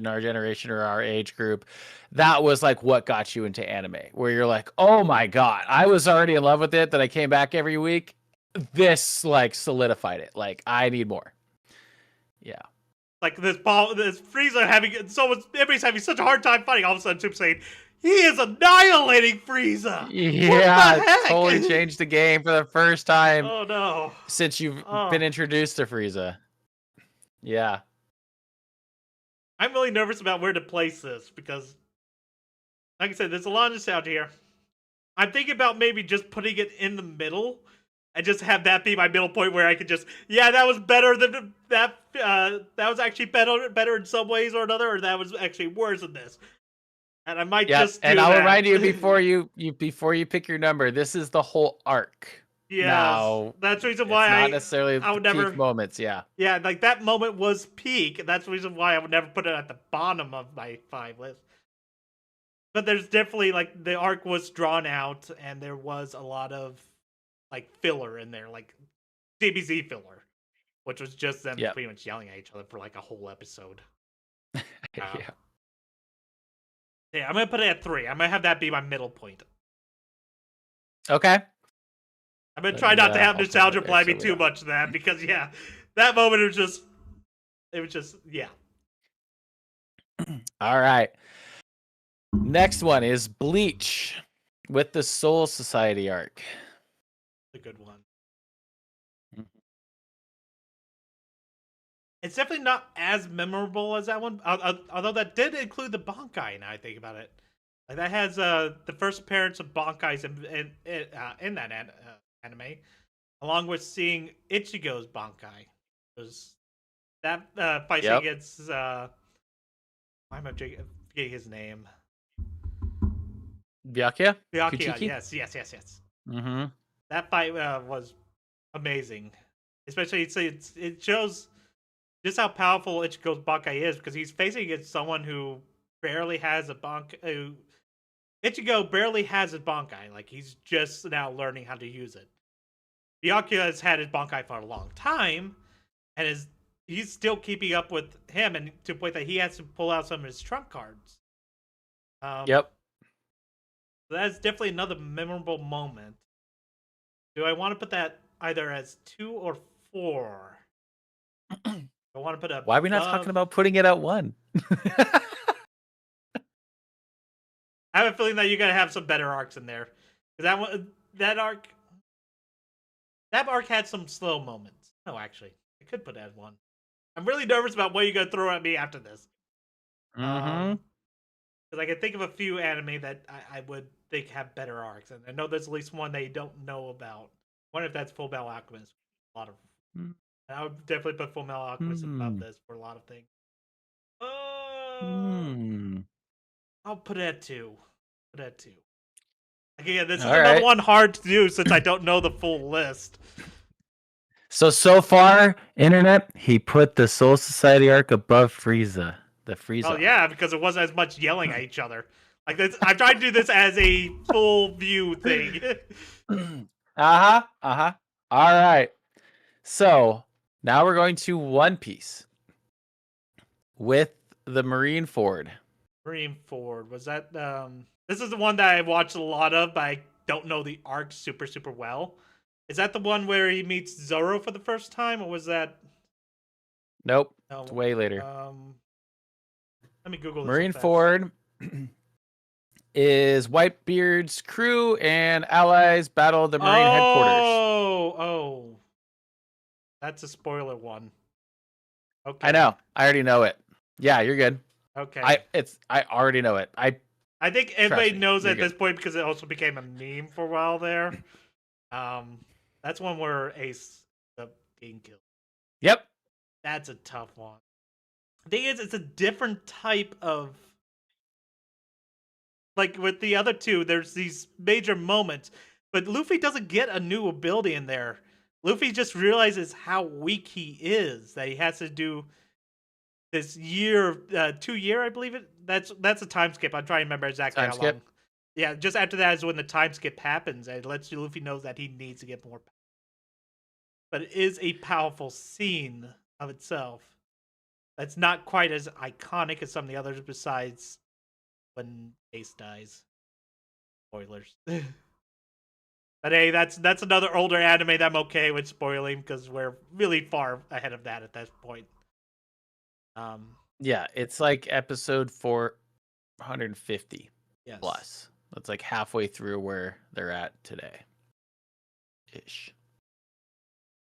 [SPEAKER 1] our generation or our age group. That was like what got you into anime, where you're like, oh my god, I was already in love with it. That I came back every week. This like solidified it. Like I need more. Yeah.
[SPEAKER 2] Like this Frieza everybody's having such a hard time fighting. All of a sudden, Super Saiyan, he is annihilating Frieza.
[SPEAKER 1] Yeah, totally changed the game for the first time.
[SPEAKER 2] Oh no!
[SPEAKER 1] Since you've been introduced to Frieza. Yeah.
[SPEAKER 2] I'm really nervous about where to place this because, like I said, there's a lot of nostalgia here. I'm thinking about maybe just putting it in the middle and just have that be my middle point where I could just, that was better than that. That was actually better in some ways or another, or that was actually worse than this. And I might just do
[SPEAKER 1] I'll remind you before you pick your number. This is the whole arc.
[SPEAKER 2] Yeah, now, that's the reason why
[SPEAKER 1] not necessarily I would never peak moments. Yeah,
[SPEAKER 2] like that moment was peak. That's the reason why I would never put it at the bottom of my 5 list. But there's definitely like the arc was drawn out, and there was a lot of like filler in there, like DBZ filler, which was just them pretty much yelling at each other for like a whole episode. Yeah, I'm gonna put it at 3. I'm gonna have that be my middle point.
[SPEAKER 1] Okay.
[SPEAKER 2] I'm gonna try not to have nostalgia blind me too much to that because that moment it was just
[SPEAKER 1] All right. Next one is Bleach with the Soul Society arc.
[SPEAKER 2] A good one. It's definitely not as memorable as that one, although that did include the Bankai. Now I think about it, like that has the first appearance of Bankai's in that anime, along with seeing Ichigo's Bankai. Was that fight against why am I forgetting his name?
[SPEAKER 1] Byakuya?
[SPEAKER 2] Byakuya, yes.
[SPEAKER 1] Mm-hmm.
[SPEAKER 2] That fight was amazing. Especially it shows just how powerful Ichigo's Bankai is because he's facing against someone who barely has a Bankai. Ichigo barely has his Bankai. Like he's just now learning how to use it. Byakuya has had his Bankai for a long time, and is he's still keeping up with him, and to the point that he has to pull out some of his trump cards.
[SPEAKER 1] Yep.
[SPEAKER 2] That's definitely another memorable moment. Do I want to put that either as 2 or 4? I want to put
[SPEAKER 1] Why are we not talking about putting it at 1?
[SPEAKER 2] I have a feeling that you're gonna have some better arcs in there. That one, that arc had some slow moments. No, actually, I could put it as 1. I'm really nervous about what you're gonna throw at me after this.
[SPEAKER 1] Mm-hmm.
[SPEAKER 2] Because I can think of a few anime that I would think have better arcs, and I know there's at least one that you don't know about. I wonder if that's Full Metal Alchemist. A lot of, and I would definitely put Full Metal Alchemist above this for a lot of things.
[SPEAKER 1] Hmm.
[SPEAKER 2] I'll put it at 2. Put it at 2. Again, this is
[SPEAKER 1] All
[SPEAKER 2] another
[SPEAKER 1] right.
[SPEAKER 2] one hard to do since I don't know the full list.
[SPEAKER 1] So far, internet, he put the Soul Society arc above Frieza. The Frieza
[SPEAKER 2] Well, yeah,
[SPEAKER 1] arc.
[SPEAKER 2] because it wasn't as much yelling at each other. Like this, I've tried to do this as a full view thing.
[SPEAKER 1] Uh-huh. Uh-huh. All right. So now we're going to One Piece with the Marine Ford.
[SPEAKER 2] Marine Ford, was that this is the one that I watched a lot of, but I don't know the arc super well. Is that the one where he meets Zoro for the first time, or was that
[SPEAKER 1] Nope.
[SPEAKER 2] no?
[SPEAKER 1] It's way later.
[SPEAKER 2] Let me Google this real
[SPEAKER 1] Marine
[SPEAKER 2] fast.
[SPEAKER 1] Ford is Whitebeard's crew and allies battle the Marine headquarters.
[SPEAKER 2] Oh, that's a spoiler one. Okay,
[SPEAKER 1] I know. I already know it. Yeah, you're good.
[SPEAKER 2] okay.
[SPEAKER 1] I already know it.
[SPEAKER 2] I think
[SPEAKER 1] Trust
[SPEAKER 2] everybody
[SPEAKER 1] me,
[SPEAKER 2] knows
[SPEAKER 1] you're
[SPEAKER 2] at this
[SPEAKER 1] good.
[SPEAKER 2] point because it also became a meme for a while there. That's one where Ace the getting killed.
[SPEAKER 1] Yep.
[SPEAKER 2] That's a tough one. The thing is, it's a different type of like with the other two. There's these major moments, but Luffy doesn't get a new ability in there. Luffy just realizes how weak he is. That he has to do this year, 2 year, I believe it. That's a time skip. I'm trying to remember exactly
[SPEAKER 1] Time
[SPEAKER 2] how long.
[SPEAKER 1] skip.
[SPEAKER 2] Yeah, just after that is when the time skip happens. And it lets Luffy know that he needs to get more. But it is a powerful scene of itself. That's not quite as iconic as some of the others, besides when Ace dies. Spoilers. But hey, that's another older anime that I'm okay with spoiling because we're really far ahead of that at this point.
[SPEAKER 1] Yeah, it's like episode 450
[SPEAKER 2] Yes.
[SPEAKER 1] plus. That's like halfway through where they're at today. Ish.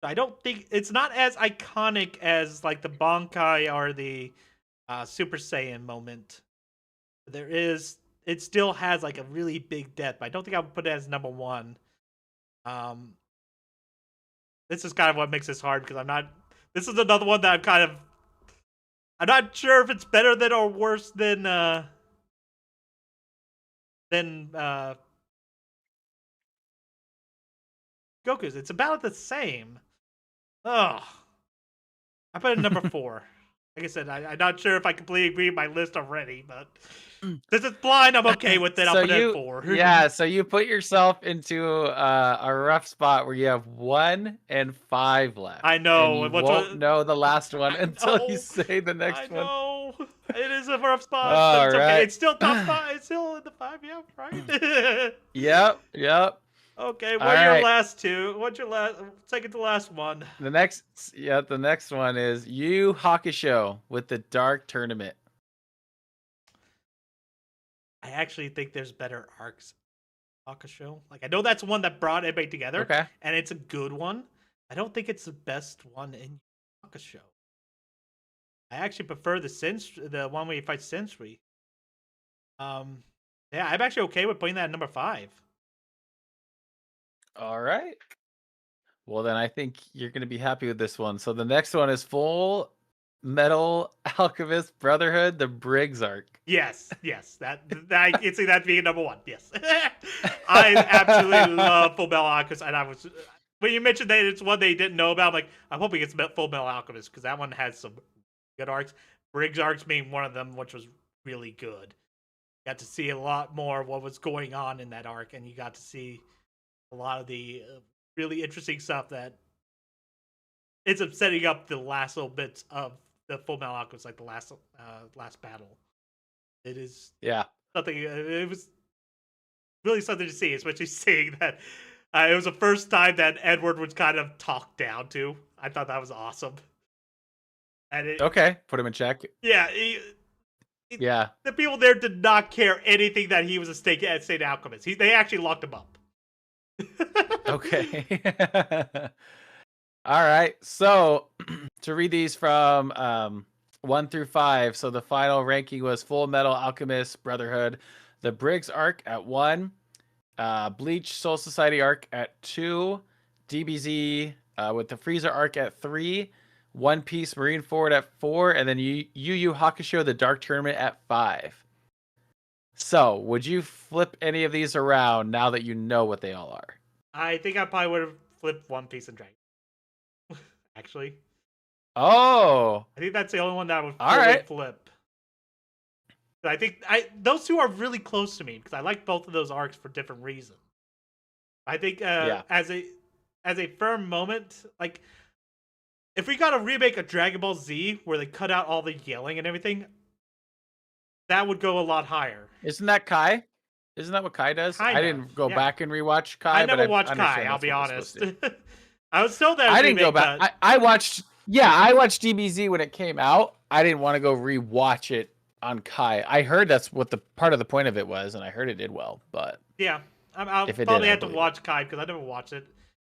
[SPEAKER 2] I don't think it's not as iconic as like the Bankai or the Super Saiyan moment. It still has like a really big death, but I don't think I would put it as number 1. Um, this is kind of what makes this hard because this is another one that I'm not sure if it's better than or worse than Goku's. It's about the same. Ugh. I put it number 4. Like I said, I'm not sure if I completely agree with my list already, but this is blind. I'm okay with it. I'll put it at 4.
[SPEAKER 1] Yeah, so you put yourself into a rough spot where you have 1 and 5 left.
[SPEAKER 2] I know.
[SPEAKER 1] And you won't know the last one until you say the next one.
[SPEAKER 2] I know. It is a rough spot, but
[SPEAKER 1] All
[SPEAKER 2] it's okay.
[SPEAKER 1] right.
[SPEAKER 2] It's still top 5. It's still in the 5, yeah, right?
[SPEAKER 1] Yep.
[SPEAKER 2] Okay,
[SPEAKER 1] All
[SPEAKER 2] what are your
[SPEAKER 1] right.
[SPEAKER 2] last two? What's your second to last one?
[SPEAKER 1] The next one is Yu Hakusho with the Dark Tournament.
[SPEAKER 2] I actually think there's better arcs. Hakusho. Like I know that's one that brought everybody together,
[SPEAKER 1] Okay.
[SPEAKER 2] and it's a good one. I don't think it's the best one in Hakusho. I actually prefer the one where you fight Sentry. Yeah, I'm actually okay with putting that at number 5.
[SPEAKER 1] All right. Well, then I think you're going to be happy with this one. So the next one is Full Metal Alchemist Brotherhood, the Briggs arc.
[SPEAKER 2] Yes, that I can see that being number 1. Yes, I absolutely love Full Metal Alchemist, and I was when you mentioned that it's one they didn't know about. I'm like, I'm hoping it's Full Metal Alchemist because that one has some good arcs. Briggs arcs being one of them, which was really good. Got to see a lot more of what was going on in that arc, and you got to see a lot of the really interesting stuff that ends up setting up the last little bits of the Full Metal Alchemist, like the last battle. It is
[SPEAKER 1] Yeah.
[SPEAKER 2] something. It was really something to see, especially seeing that it was the first time that Edward was kind of talked down to. I thought that was awesome. And
[SPEAKER 1] Okay. Put him in check.
[SPEAKER 2] yeah,
[SPEAKER 1] Yeah.
[SPEAKER 2] the people there did not care anything that he was a state alchemist. They actually locked him up.
[SPEAKER 1] Okay. All right. So to read these from 1 through 5. So the final ranking was Full Metal Alchemist Brotherhood, the Briggs arc at 1, Bleach Soul Society arc at 2, DBZ with the Freezer arc at 3, One Piece Marineford at 4, and then Yu Yu Hakusho the Dark Tournament at 5. So would you flip any of these around now that you know what they all are?
[SPEAKER 2] I think I probably would have flipped One Piece and Dragon. Actually,
[SPEAKER 1] Oh,
[SPEAKER 2] I think that's the only one that I would
[SPEAKER 1] all
[SPEAKER 2] fully
[SPEAKER 1] right.
[SPEAKER 2] flip. I think those two are really close to me because I like both of those arcs for different reasons. I think
[SPEAKER 1] Yeah.
[SPEAKER 2] as a firm moment, like if we got a remake of Dragon Ball Z where they cut out all the yelling and everything, that would go a lot higher.
[SPEAKER 1] Isn't that Kai? Isn't that what Kai does? I
[SPEAKER 2] Kind of,
[SPEAKER 1] didn't go
[SPEAKER 2] yeah.
[SPEAKER 1] back and rewatch
[SPEAKER 2] I
[SPEAKER 1] Kai, but
[SPEAKER 2] never
[SPEAKER 1] I
[SPEAKER 2] watched Kai.
[SPEAKER 1] understand
[SPEAKER 2] I'll
[SPEAKER 1] that's
[SPEAKER 2] be
[SPEAKER 1] what it's supposed
[SPEAKER 2] honest.
[SPEAKER 1] to.
[SPEAKER 2] I was told that
[SPEAKER 1] I
[SPEAKER 2] was
[SPEAKER 1] didn't go
[SPEAKER 2] remake,
[SPEAKER 1] back.
[SPEAKER 2] but
[SPEAKER 1] I watched. Yeah, I watched DBZ when it came out. I didn't want to go rewatch it on Kai. I heard that's what the part of the point of it was, and I heard it did well. But
[SPEAKER 2] yeah, I'll
[SPEAKER 1] if it did,
[SPEAKER 2] probably
[SPEAKER 1] I
[SPEAKER 2] have to
[SPEAKER 1] believe it.
[SPEAKER 2] watch Kai because I never watched it.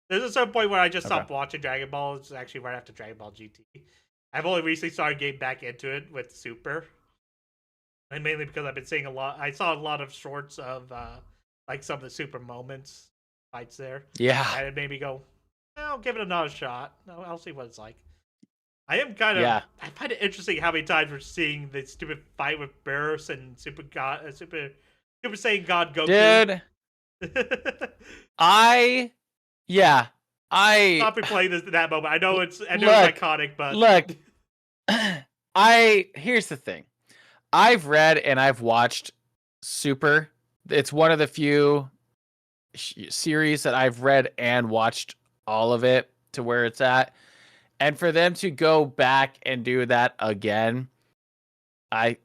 [SPEAKER 2] There's a certain point where I just
[SPEAKER 1] Okay.
[SPEAKER 2] stopped watching Dragon Ball. It's actually right after Dragon Ball GT. I've only recently started getting back into it with Super, and mainly because I've been seeing a lot. I saw a lot of shorts of like some of the Super moments fights there,
[SPEAKER 1] Yeah.
[SPEAKER 2] and it made me go, I'll give it another shot. I'll see what it's like. I am kind of.
[SPEAKER 1] Yeah.
[SPEAKER 2] I find it interesting how many times we're seeing the stupid fight with Burst and Super Saiyan God Goku.
[SPEAKER 1] Dude, I yeah. I
[SPEAKER 2] Stop replaying that moment. I know it's
[SPEAKER 1] look,
[SPEAKER 2] iconic, but
[SPEAKER 1] look. Here's the thing. I've read and I've watched Super. It's one of the few series that I've read and watched all of it to where it's at. And for them to go back and do that again, I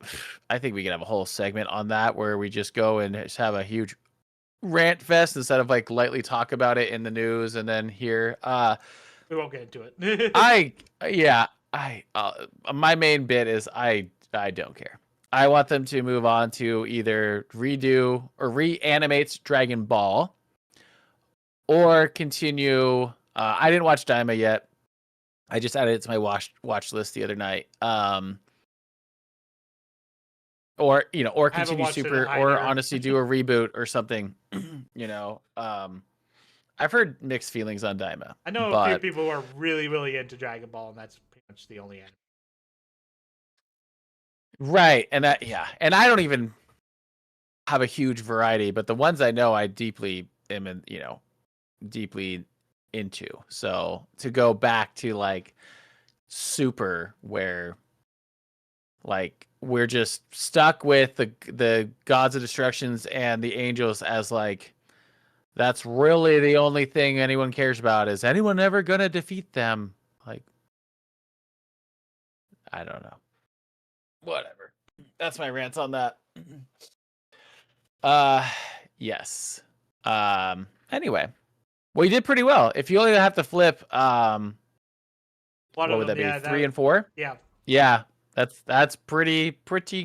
[SPEAKER 1] I think we could have a whole segment on that where we just go and just have a huge rant fest instead of like lightly talk about it in the news and then here.
[SPEAKER 2] we won't get into it.
[SPEAKER 1] I yeah, I my main bit is I don't care. I want them to move on to either redo or reanimate Dragon Ball or continue. I didn't watch Daima yet. I just added it to my watch list the other night. Or or
[SPEAKER 2] I haven't
[SPEAKER 1] continue
[SPEAKER 2] watched it
[SPEAKER 1] Super, or
[SPEAKER 2] either.
[SPEAKER 1] honestly do a reboot or something. I've heard mixed feelings on Daima,
[SPEAKER 2] I know a few
[SPEAKER 1] but
[SPEAKER 2] people who are really, really into Dragon Ball, and that's pretty much the only anime.
[SPEAKER 1] right, and and I don't even have a huge variety, but the ones I know, I deeply am in, deeply into. So to go back to like Super, where like we're just stuck with the gods of destructions and the angels as like that's really the only thing anyone cares about. Is anyone ever gonna defeat them? Like, I don't know. Whatever. That's my rants on that. Uh yes. Anyway. Well, you did pretty well. If you only have to flip
[SPEAKER 2] One
[SPEAKER 1] what
[SPEAKER 2] of
[SPEAKER 1] would that
[SPEAKER 2] them,
[SPEAKER 1] be?
[SPEAKER 2] yeah,
[SPEAKER 1] 3 and 4?
[SPEAKER 2] yeah.
[SPEAKER 1] Yeah. That's pretty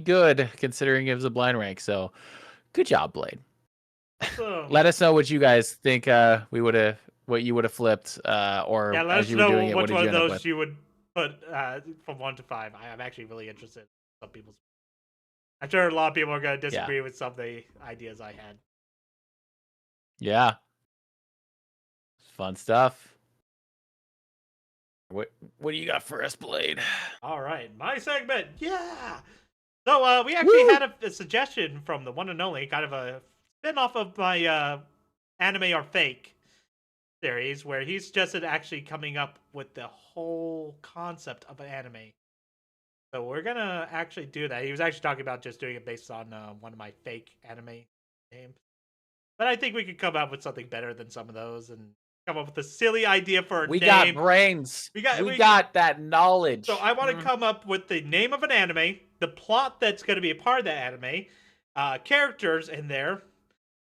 [SPEAKER 1] good considering it was a blind rank. So good job, Blade.
[SPEAKER 2] So,
[SPEAKER 1] Let us know what you guys think what you would have flipped or
[SPEAKER 2] yeah, let
[SPEAKER 1] as
[SPEAKER 2] us
[SPEAKER 1] you were doing
[SPEAKER 2] know
[SPEAKER 1] it, what
[SPEAKER 2] which
[SPEAKER 1] did
[SPEAKER 2] one
[SPEAKER 1] you
[SPEAKER 2] of
[SPEAKER 1] end up
[SPEAKER 2] those
[SPEAKER 1] with?
[SPEAKER 2] you would put from 1 to 5. I'm actually really interested in some people's. I'm sure a lot of people are going to disagree with some of the ideas I had.
[SPEAKER 1] Yeah. Fun stuff. What do you got for us, Blade?
[SPEAKER 2] All right, my segment. Yeah. So we actually had a suggestion from the one and only, kind of a spin-off of my Anime or Fake series, where he suggested actually coming up with the whole concept of an anime. So we're gonna actually do that. He was actually talking about just doing it based on one of my fake anime games, but I think we could come up with something better than some of those, and come up with a silly idea for a
[SPEAKER 1] We
[SPEAKER 2] name.
[SPEAKER 1] got brains. We got that knowledge.
[SPEAKER 2] So I want to come up with the name of an anime, the plot that's going to be a part of that anime, characters in there,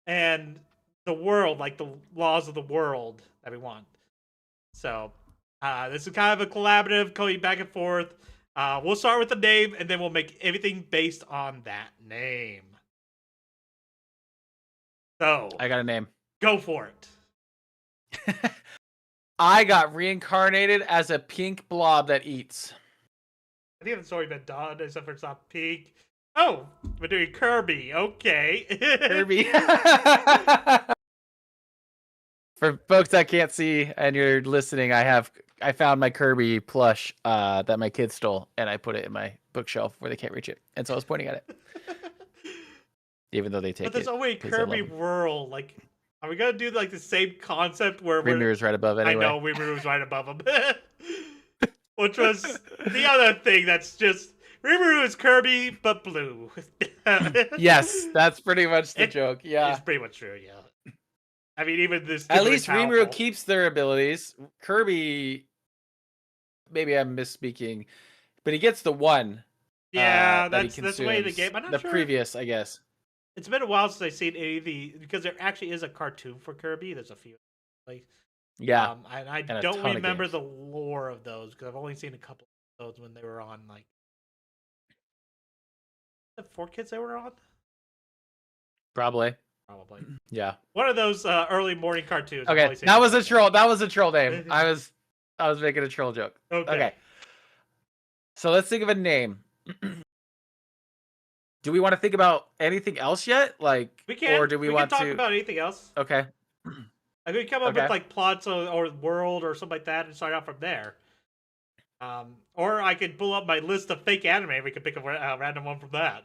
[SPEAKER 2] and the world, like the laws of the world that we want. So this is kind of a collaborative, going back and forth. We'll start with the name, and then we'll make everything based on that name. So
[SPEAKER 1] I got a name.
[SPEAKER 2] Go for it.
[SPEAKER 1] I got reincarnated as a pink blob that eats.
[SPEAKER 2] I think that's already been done, except for it's not pink. Oh, we're doing Kirby. Okay.
[SPEAKER 1] Kirby. For folks that can't see and you're listening, I found my Kirby plush that my kids stole, and I put it in my bookshelf where they can't reach it. And so I was pointing at it. Even though they take it.
[SPEAKER 2] But there's always Kirby World. Like, are we gonna do like the same concept where
[SPEAKER 1] Rimiru's right above anyway.
[SPEAKER 2] I know Rimiru's right above him. Which was the other thing that's just Rimuru is Kirby but blue.
[SPEAKER 1] Yes, that's pretty much the joke. Yeah,
[SPEAKER 2] it's pretty much true. Yeah, I mean, even this.
[SPEAKER 1] At least Rimuru keeps their abilities. Kirby, maybe I'm misspeaking, but he gets the one.
[SPEAKER 2] Yeah, that's the way the game. I'm not sure.
[SPEAKER 1] Previous, I guess.
[SPEAKER 2] It's been a while since I've seen any of the, because there actually is a cartoon for Kirby. There's a few, like,
[SPEAKER 1] yeah,
[SPEAKER 2] and I don't remember the lore of those because I've only seen a couple of those when they were on like the 4Kids they were on.
[SPEAKER 1] Probably. Yeah.
[SPEAKER 2] One of those early morning cartoons.
[SPEAKER 1] Okay, that was a troll. That was a troll name. I was making a troll joke. Okay. So let's think of a name. Do we want to think about anything else yet? Like,
[SPEAKER 2] we can,
[SPEAKER 1] or do we want
[SPEAKER 2] to
[SPEAKER 1] talk
[SPEAKER 2] about anything else?
[SPEAKER 1] Okay.
[SPEAKER 2] I could come up with like plots or world or something like that and start out from there. Or I could pull up my list of fake anime and we could pick a random one from that.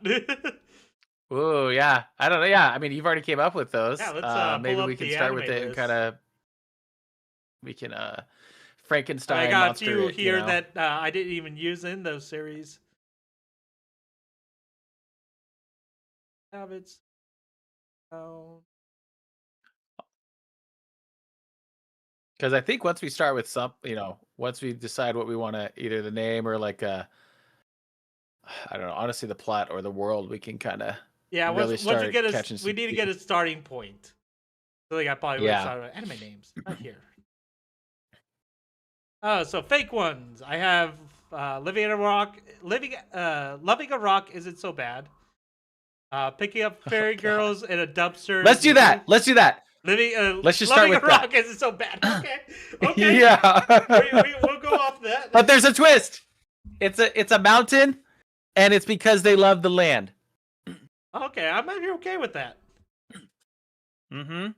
[SPEAKER 1] Ooh, yeah. I don't know. Yeah, I mean, you've already came up with those.
[SPEAKER 2] Yeah, let's
[SPEAKER 1] maybe we can start with it and kind of we can Frankenstein.
[SPEAKER 2] I got
[SPEAKER 1] monster
[SPEAKER 2] a few
[SPEAKER 1] it,
[SPEAKER 2] here that I didn't even use in those series. Habits. Oh.
[SPEAKER 1] Because I think once we start with once we decide what we want to, either the name or like I don't know, honestly, the plot or the world, we can kind of
[SPEAKER 2] once we get we need to get a starting point. So like I probably would start with anime names right here. So fake ones. I have Living a Rock. Loving a Rock isn't so bad. Picking up fairy girls in a dumpster.
[SPEAKER 1] Let's do that. Let's do that.
[SPEAKER 2] Let's just start with that. Loving a Rock isn't so bad. Okay. Okay.
[SPEAKER 1] Yeah.
[SPEAKER 2] We'll go off that.
[SPEAKER 1] But there's a twist. It's a mountain, and it's because they love the land.
[SPEAKER 2] Okay, I'm actually okay with that.
[SPEAKER 1] Mm-hmm.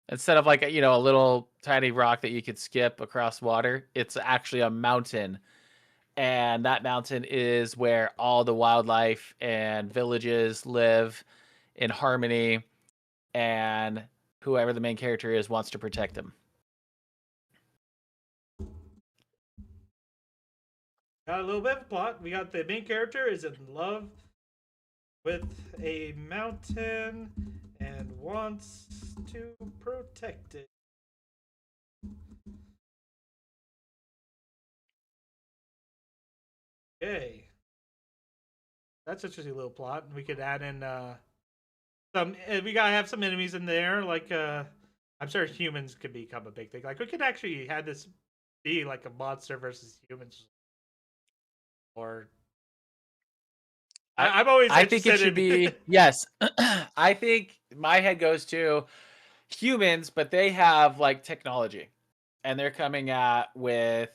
[SPEAKER 1] Instead of like a little tiny rock that you could skip across water, it's actually a mountain. And that mountain is where all the wildlife and villages live in harmony, and whoever the main character is wants to protect them.
[SPEAKER 2] Got a little bit of a plot. We got the main character is in love with a mountain and wants to protect it. Okay. That's just a little plot. We could add in some. We gotta have some enemies in there. Like I'm sure humans could become a big thing. Like we could actually have this be like a monster versus humans. Or I'm always.
[SPEAKER 1] I think it should be yes. I think my head goes to humans, but they have like technology, and they're coming at with.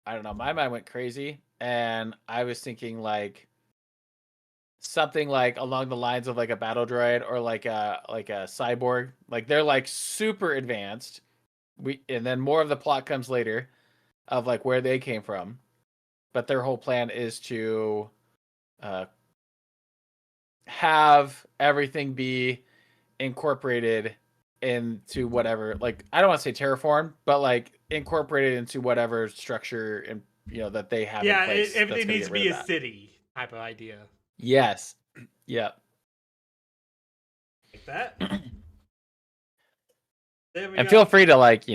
[SPEAKER 1] I don't know. My mind went crazy, and I was thinking like something like along the lines of like a battle droid or like a cyborg. Like they're like super advanced. And then more of the plot comes later, of like where they came from, but their whole plan is to have everything be incorporated into whatever, like I don't want to say terraform, but like incorporated into whatever structure and that they have.
[SPEAKER 2] Yeah,
[SPEAKER 1] in place
[SPEAKER 2] everything needs to be a city type of idea.
[SPEAKER 1] Yes. Yeah.
[SPEAKER 2] Like that. There we
[SPEAKER 1] And
[SPEAKER 2] go.
[SPEAKER 1] feel free to like,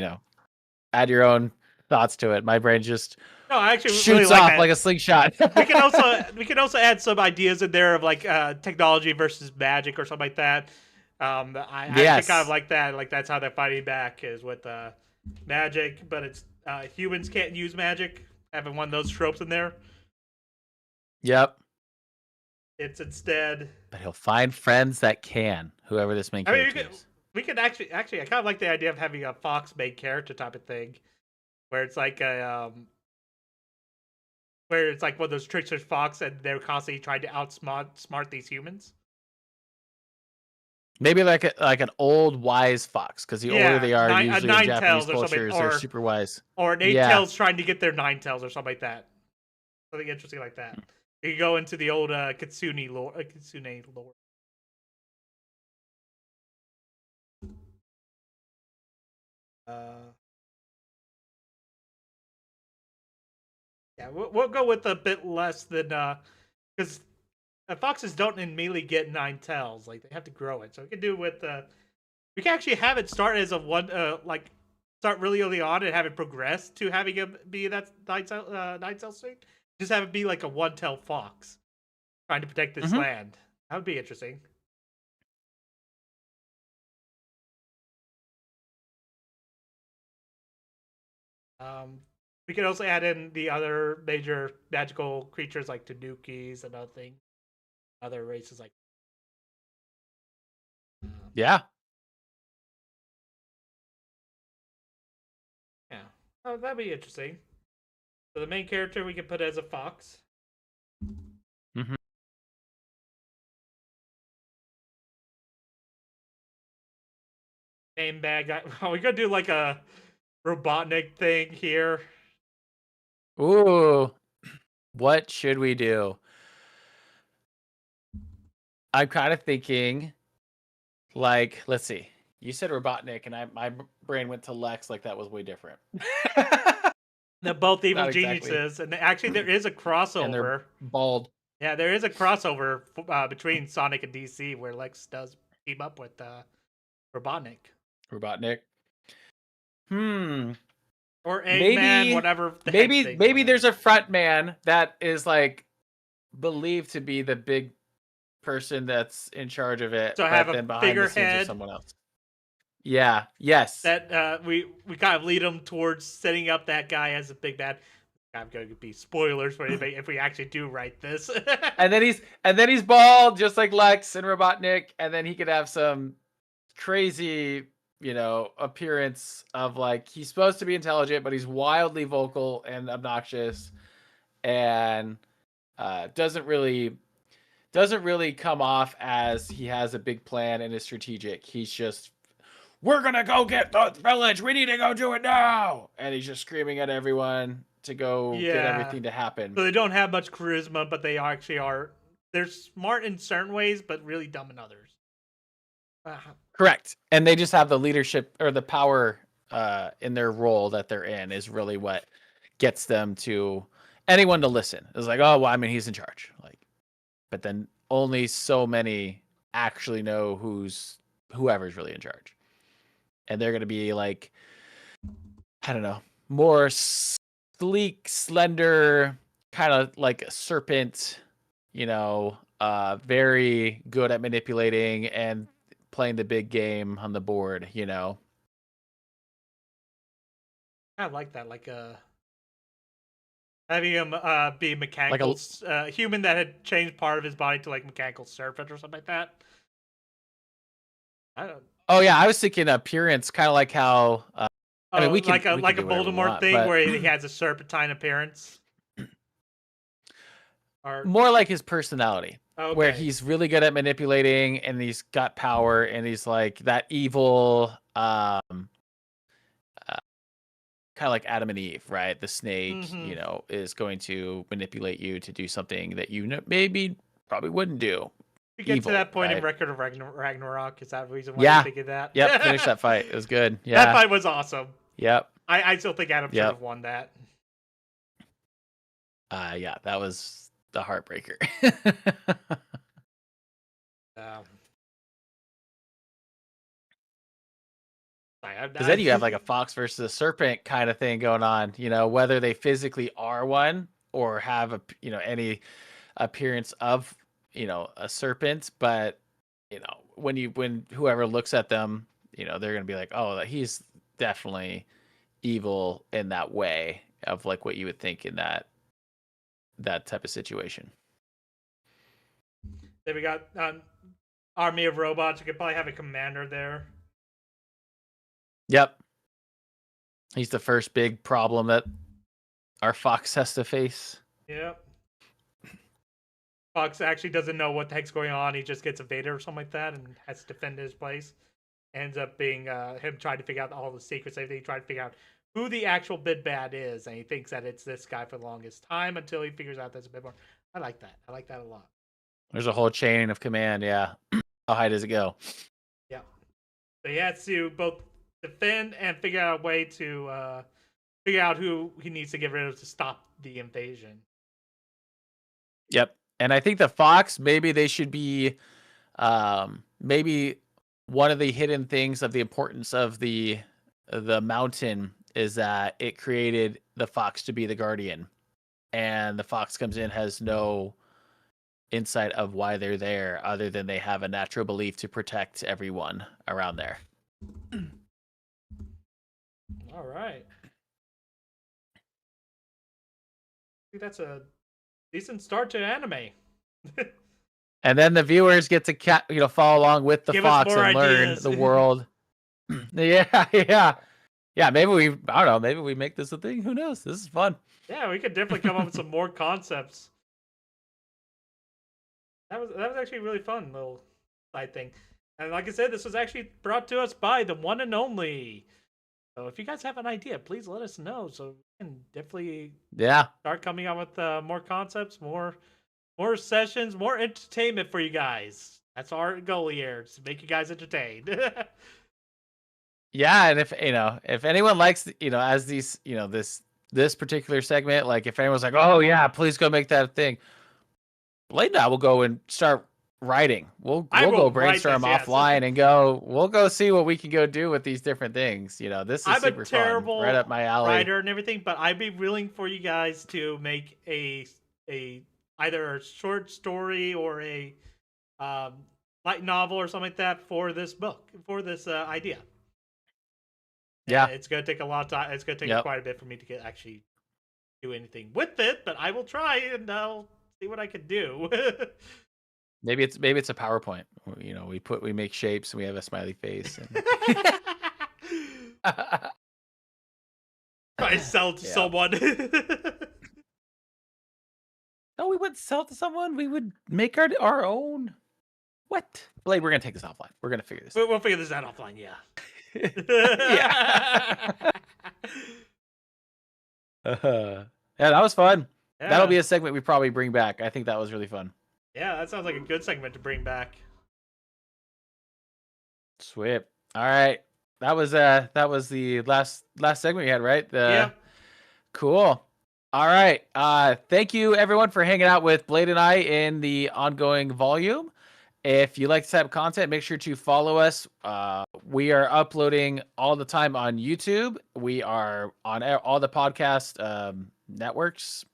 [SPEAKER 1] add your own thoughts to it. My brain just
[SPEAKER 2] No, I actually really
[SPEAKER 1] shoots
[SPEAKER 2] like
[SPEAKER 1] off
[SPEAKER 2] that.
[SPEAKER 1] like a slingshot.
[SPEAKER 2] We can also add some ideas in there of like technology versus magic or something like that. I actually kind of
[SPEAKER 1] Yes.
[SPEAKER 2] like that. Like that's how they're fighting back is with magic, but it's humans can't use magic. Having one of those tropes in there,
[SPEAKER 1] Yep.
[SPEAKER 2] it's instead.
[SPEAKER 1] But he'll find friends that can, whoever this main
[SPEAKER 2] I mean,
[SPEAKER 1] character is.
[SPEAKER 2] we could actually I kind of like the idea of having a Fox main character type of thing, where it's like a where it's like one of those tricksters Fox, and they're constantly trying to outsmart these humans.
[SPEAKER 1] Maybe like an old wise fox, because the older
[SPEAKER 2] Yeah,
[SPEAKER 1] they are, usually in
[SPEAKER 2] nine
[SPEAKER 1] Japanese
[SPEAKER 2] tails or something,
[SPEAKER 1] cultures, they're super wise.
[SPEAKER 2] or an eight
[SPEAKER 1] Yeah.
[SPEAKER 2] tails trying to get their nine tails or something like that. Something interesting like that. You can go into the old Kitsune lore. Kitsune lore. Yeah, we'll go with a bit less than because foxes don't immediately get nine tails. Like they have to grow it, so we can do with we can actually have it start as a one like start really early on and have it progress to having it be that nine tail state. Just have it be like a one tail fox trying to protect this land. That would be interesting. We could also add in the other major magical creatures like Tanukis and other things, other races like.
[SPEAKER 1] Yeah.
[SPEAKER 2] Yeah, oh, that'd be interesting. So the main character we can put as a fox.
[SPEAKER 1] Mm-hmm.
[SPEAKER 2] Name bad guy. Oh, we could do like a Robotnik thing here.
[SPEAKER 1] Ooh. What should we do? I'm kind of thinking, like, let's see. You said Robotnik, and my brain went to Lex, like that was way different.
[SPEAKER 2] They're both evil
[SPEAKER 1] Not exactly.
[SPEAKER 2] geniuses, and actually there is a
[SPEAKER 1] And they're
[SPEAKER 2] crossover.
[SPEAKER 1] bald.
[SPEAKER 2] Yeah, there is a crossover between Sonic and DC where Lex does team up with Robotnik
[SPEAKER 1] Robotnik.
[SPEAKER 2] or Eggman,
[SPEAKER 1] Maybe,
[SPEAKER 2] whatever the heck
[SPEAKER 1] maybe,
[SPEAKER 2] thing.
[SPEAKER 1] maybe there's a front man that is like believed to be the big person that's in charge of it,
[SPEAKER 2] So have
[SPEAKER 1] but
[SPEAKER 2] a
[SPEAKER 1] then behind the scenes there's
[SPEAKER 2] figurehead
[SPEAKER 1] someone else. Yeah. Yes.
[SPEAKER 2] that we kind of lead them towards setting up that guy as a big bad. I'm going to be spoilers for anybody if we actually do write this.
[SPEAKER 1] and then he's bald, just like Lex and Robotnik, and then he could have some crazy, appearance of like he's supposed to be intelligent, but he's wildly vocal and obnoxious, and doesn't really come off as he has a big plan and is strategic. He's just, we're gonna go get the village. We need to go do it now, and he's just screaming at everyone to go get everything to happen.
[SPEAKER 2] So they don't have much charisma, but they actually are. They're smart in certain ways, but really dumb in others.
[SPEAKER 1] Correct. And they just have the leadership or the power in their role that they're in is really what gets them to anyone to listen. It's like, oh, well, I mean, he's in charge. Like, but then only so many actually know whoever's really in charge. And they're going to be like, I don't know, more sleek, slender, kind of like a serpent, very good at manipulating and playing the big game on the board,
[SPEAKER 2] I like that, like having him be mechanical, human that had changed part of his body to like mechanical serpent or something like that. I don't.
[SPEAKER 1] Oh yeah, I was thinking appearance, kind of like how. I mean, we can
[SPEAKER 2] like a Voldemort thing
[SPEAKER 1] but...
[SPEAKER 2] where he has a serpentine appearance.
[SPEAKER 1] Or more like his personality,
[SPEAKER 2] okay.
[SPEAKER 1] Where he's really good at manipulating, and he's got power, and he's like that evil, kind of like Adam and Eve, right? The snake, is going to manipulate you to do something that maybe probably wouldn't do.
[SPEAKER 2] You get to that point in Record of Ragnarok. Is that the reason why you're thinking that?
[SPEAKER 1] Yep, finish that fight. It was good. Yeah.
[SPEAKER 2] That fight was awesome.
[SPEAKER 1] Yep.
[SPEAKER 2] I still think Adam should have won that.
[SPEAKER 1] Yeah, that was the heartbreaker. Because then you have like a fox versus a serpent kind of thing going on, whether they physically are one or have any appearance of, a serpent. But, when whoever looks at them, they're going to be like, oh, he's definitely evil in that way of like what you would think in that type of situation.
[SPEAKER 2] Then we got army of robots. You could probably have a commander there.
[SPEAKER 1] Yep. He's the first big problem that our fox has to face.
[SPEAKER 2] Yep. Fox actually doesn't know what the heck's going on. He just gets invaded or something like that and has to defend his place. Ends up being him trying to figure out all the secrets, everything. Trying to figure out who the actual big bad is, and he thinks that it's this guy for the longest time until he figures out there's a bit more. I like that. I like that a lot.
[SPEAKER 1] There's a whole chain of command. Yeah. How high does it go?
[SPEAKER 2] Yeah. So he has to both defend and figure out a way to figure out who he needs to get rid of to stop the invasion.
[SPEAKER 1] Yep. And I think the fox, maybe they should be maybe one of the hidden things of the importance of the mountain is that it created the fox to be the guardian. And the fox comes in, has no insight of why they're there other than they have a natural belief to protect everyone around there.
[SPEAKER 2] All right. I think that's a decent start to anime.
[SPEAKER 1] And then the viewers get to follow along with the fox and learn the world. Yeah. Maybe maybe we make this a thing. Who knows? This is fun.
[SPEAKER 2] Yeah, we could definitely come up with some more concepts. That was actually a really fun little side thing. And like I said, this was actually brought to us by the one and only. So if you guys have an idea, please let us know so we can definitely start coming up with more concepts, more sessions, more entertainment for you guys. That's our goal here, to make you guys entertained.
[SPEAKER 1] Yeah, and if anyone likes, as these, this particular segment, like if anyone's like, oh yeah, please go make that thing. Blade and I will go and start writing. We'll go brainstorm offline and we'll go see what we can go do with these different things. This is super fun, right up my alley.
[SPEAKER 2] Writer and everything, but I'd be willing for you guys to make a either a short story or a light novel or something like that for this book, for this idea.
[SPEAKER 1] Yeah,
[SPEAKER 2] it's gonna take a lot of time. It's gonna take quite a bit for me to actually do anything with it, but I will try and I'll see what I can do.
[SPEAKER 1] Maybe it's a PowerPoint. We make shapes and we have a smiley face. And...
[SPEAKER 2] Try to sell it to someone.
[SPEAKER 1] No, we wouldn't sell it to someone. We would make our own. What? Blade, we're gonna take this offline. We're gonna figure this.
[SPEAKER 2] We'll figure this out offline. Yeah.
[SPEAKER 1] Yeah, that was fun. Yeah. That'll be a segment we probably bring back. I think that was really fun.
[SPEAKER 2] Yeah, that sounds like a good segment to bring back.
[SPEAKER 1] Sweet. All right, that was the last segment we had, right?
[SPEAKER 2] Yeah.
[SPEAKER 1] Cool. All right. Thank you everyone for hanging out with Blade and I in the ongoing volume. If you like this type of content, make sure to follow us. We are uploading all the time on YouTube. We are on all the podcast networks.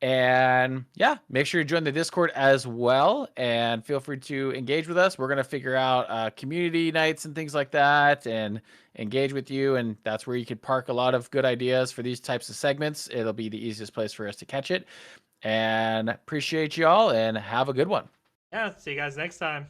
[SPEAKER 1] And yeah, make sure you join the Discord as well. And feel free to engage with us. We're going to figure out community nights and things like that and engage with you. And that's where you can park a lot of good ideas for these types of segments. It'll be the easiest place for us to catch it. And appreciate you all and have a good one.
[SPEAKER 2] Yeah, see you guys next time.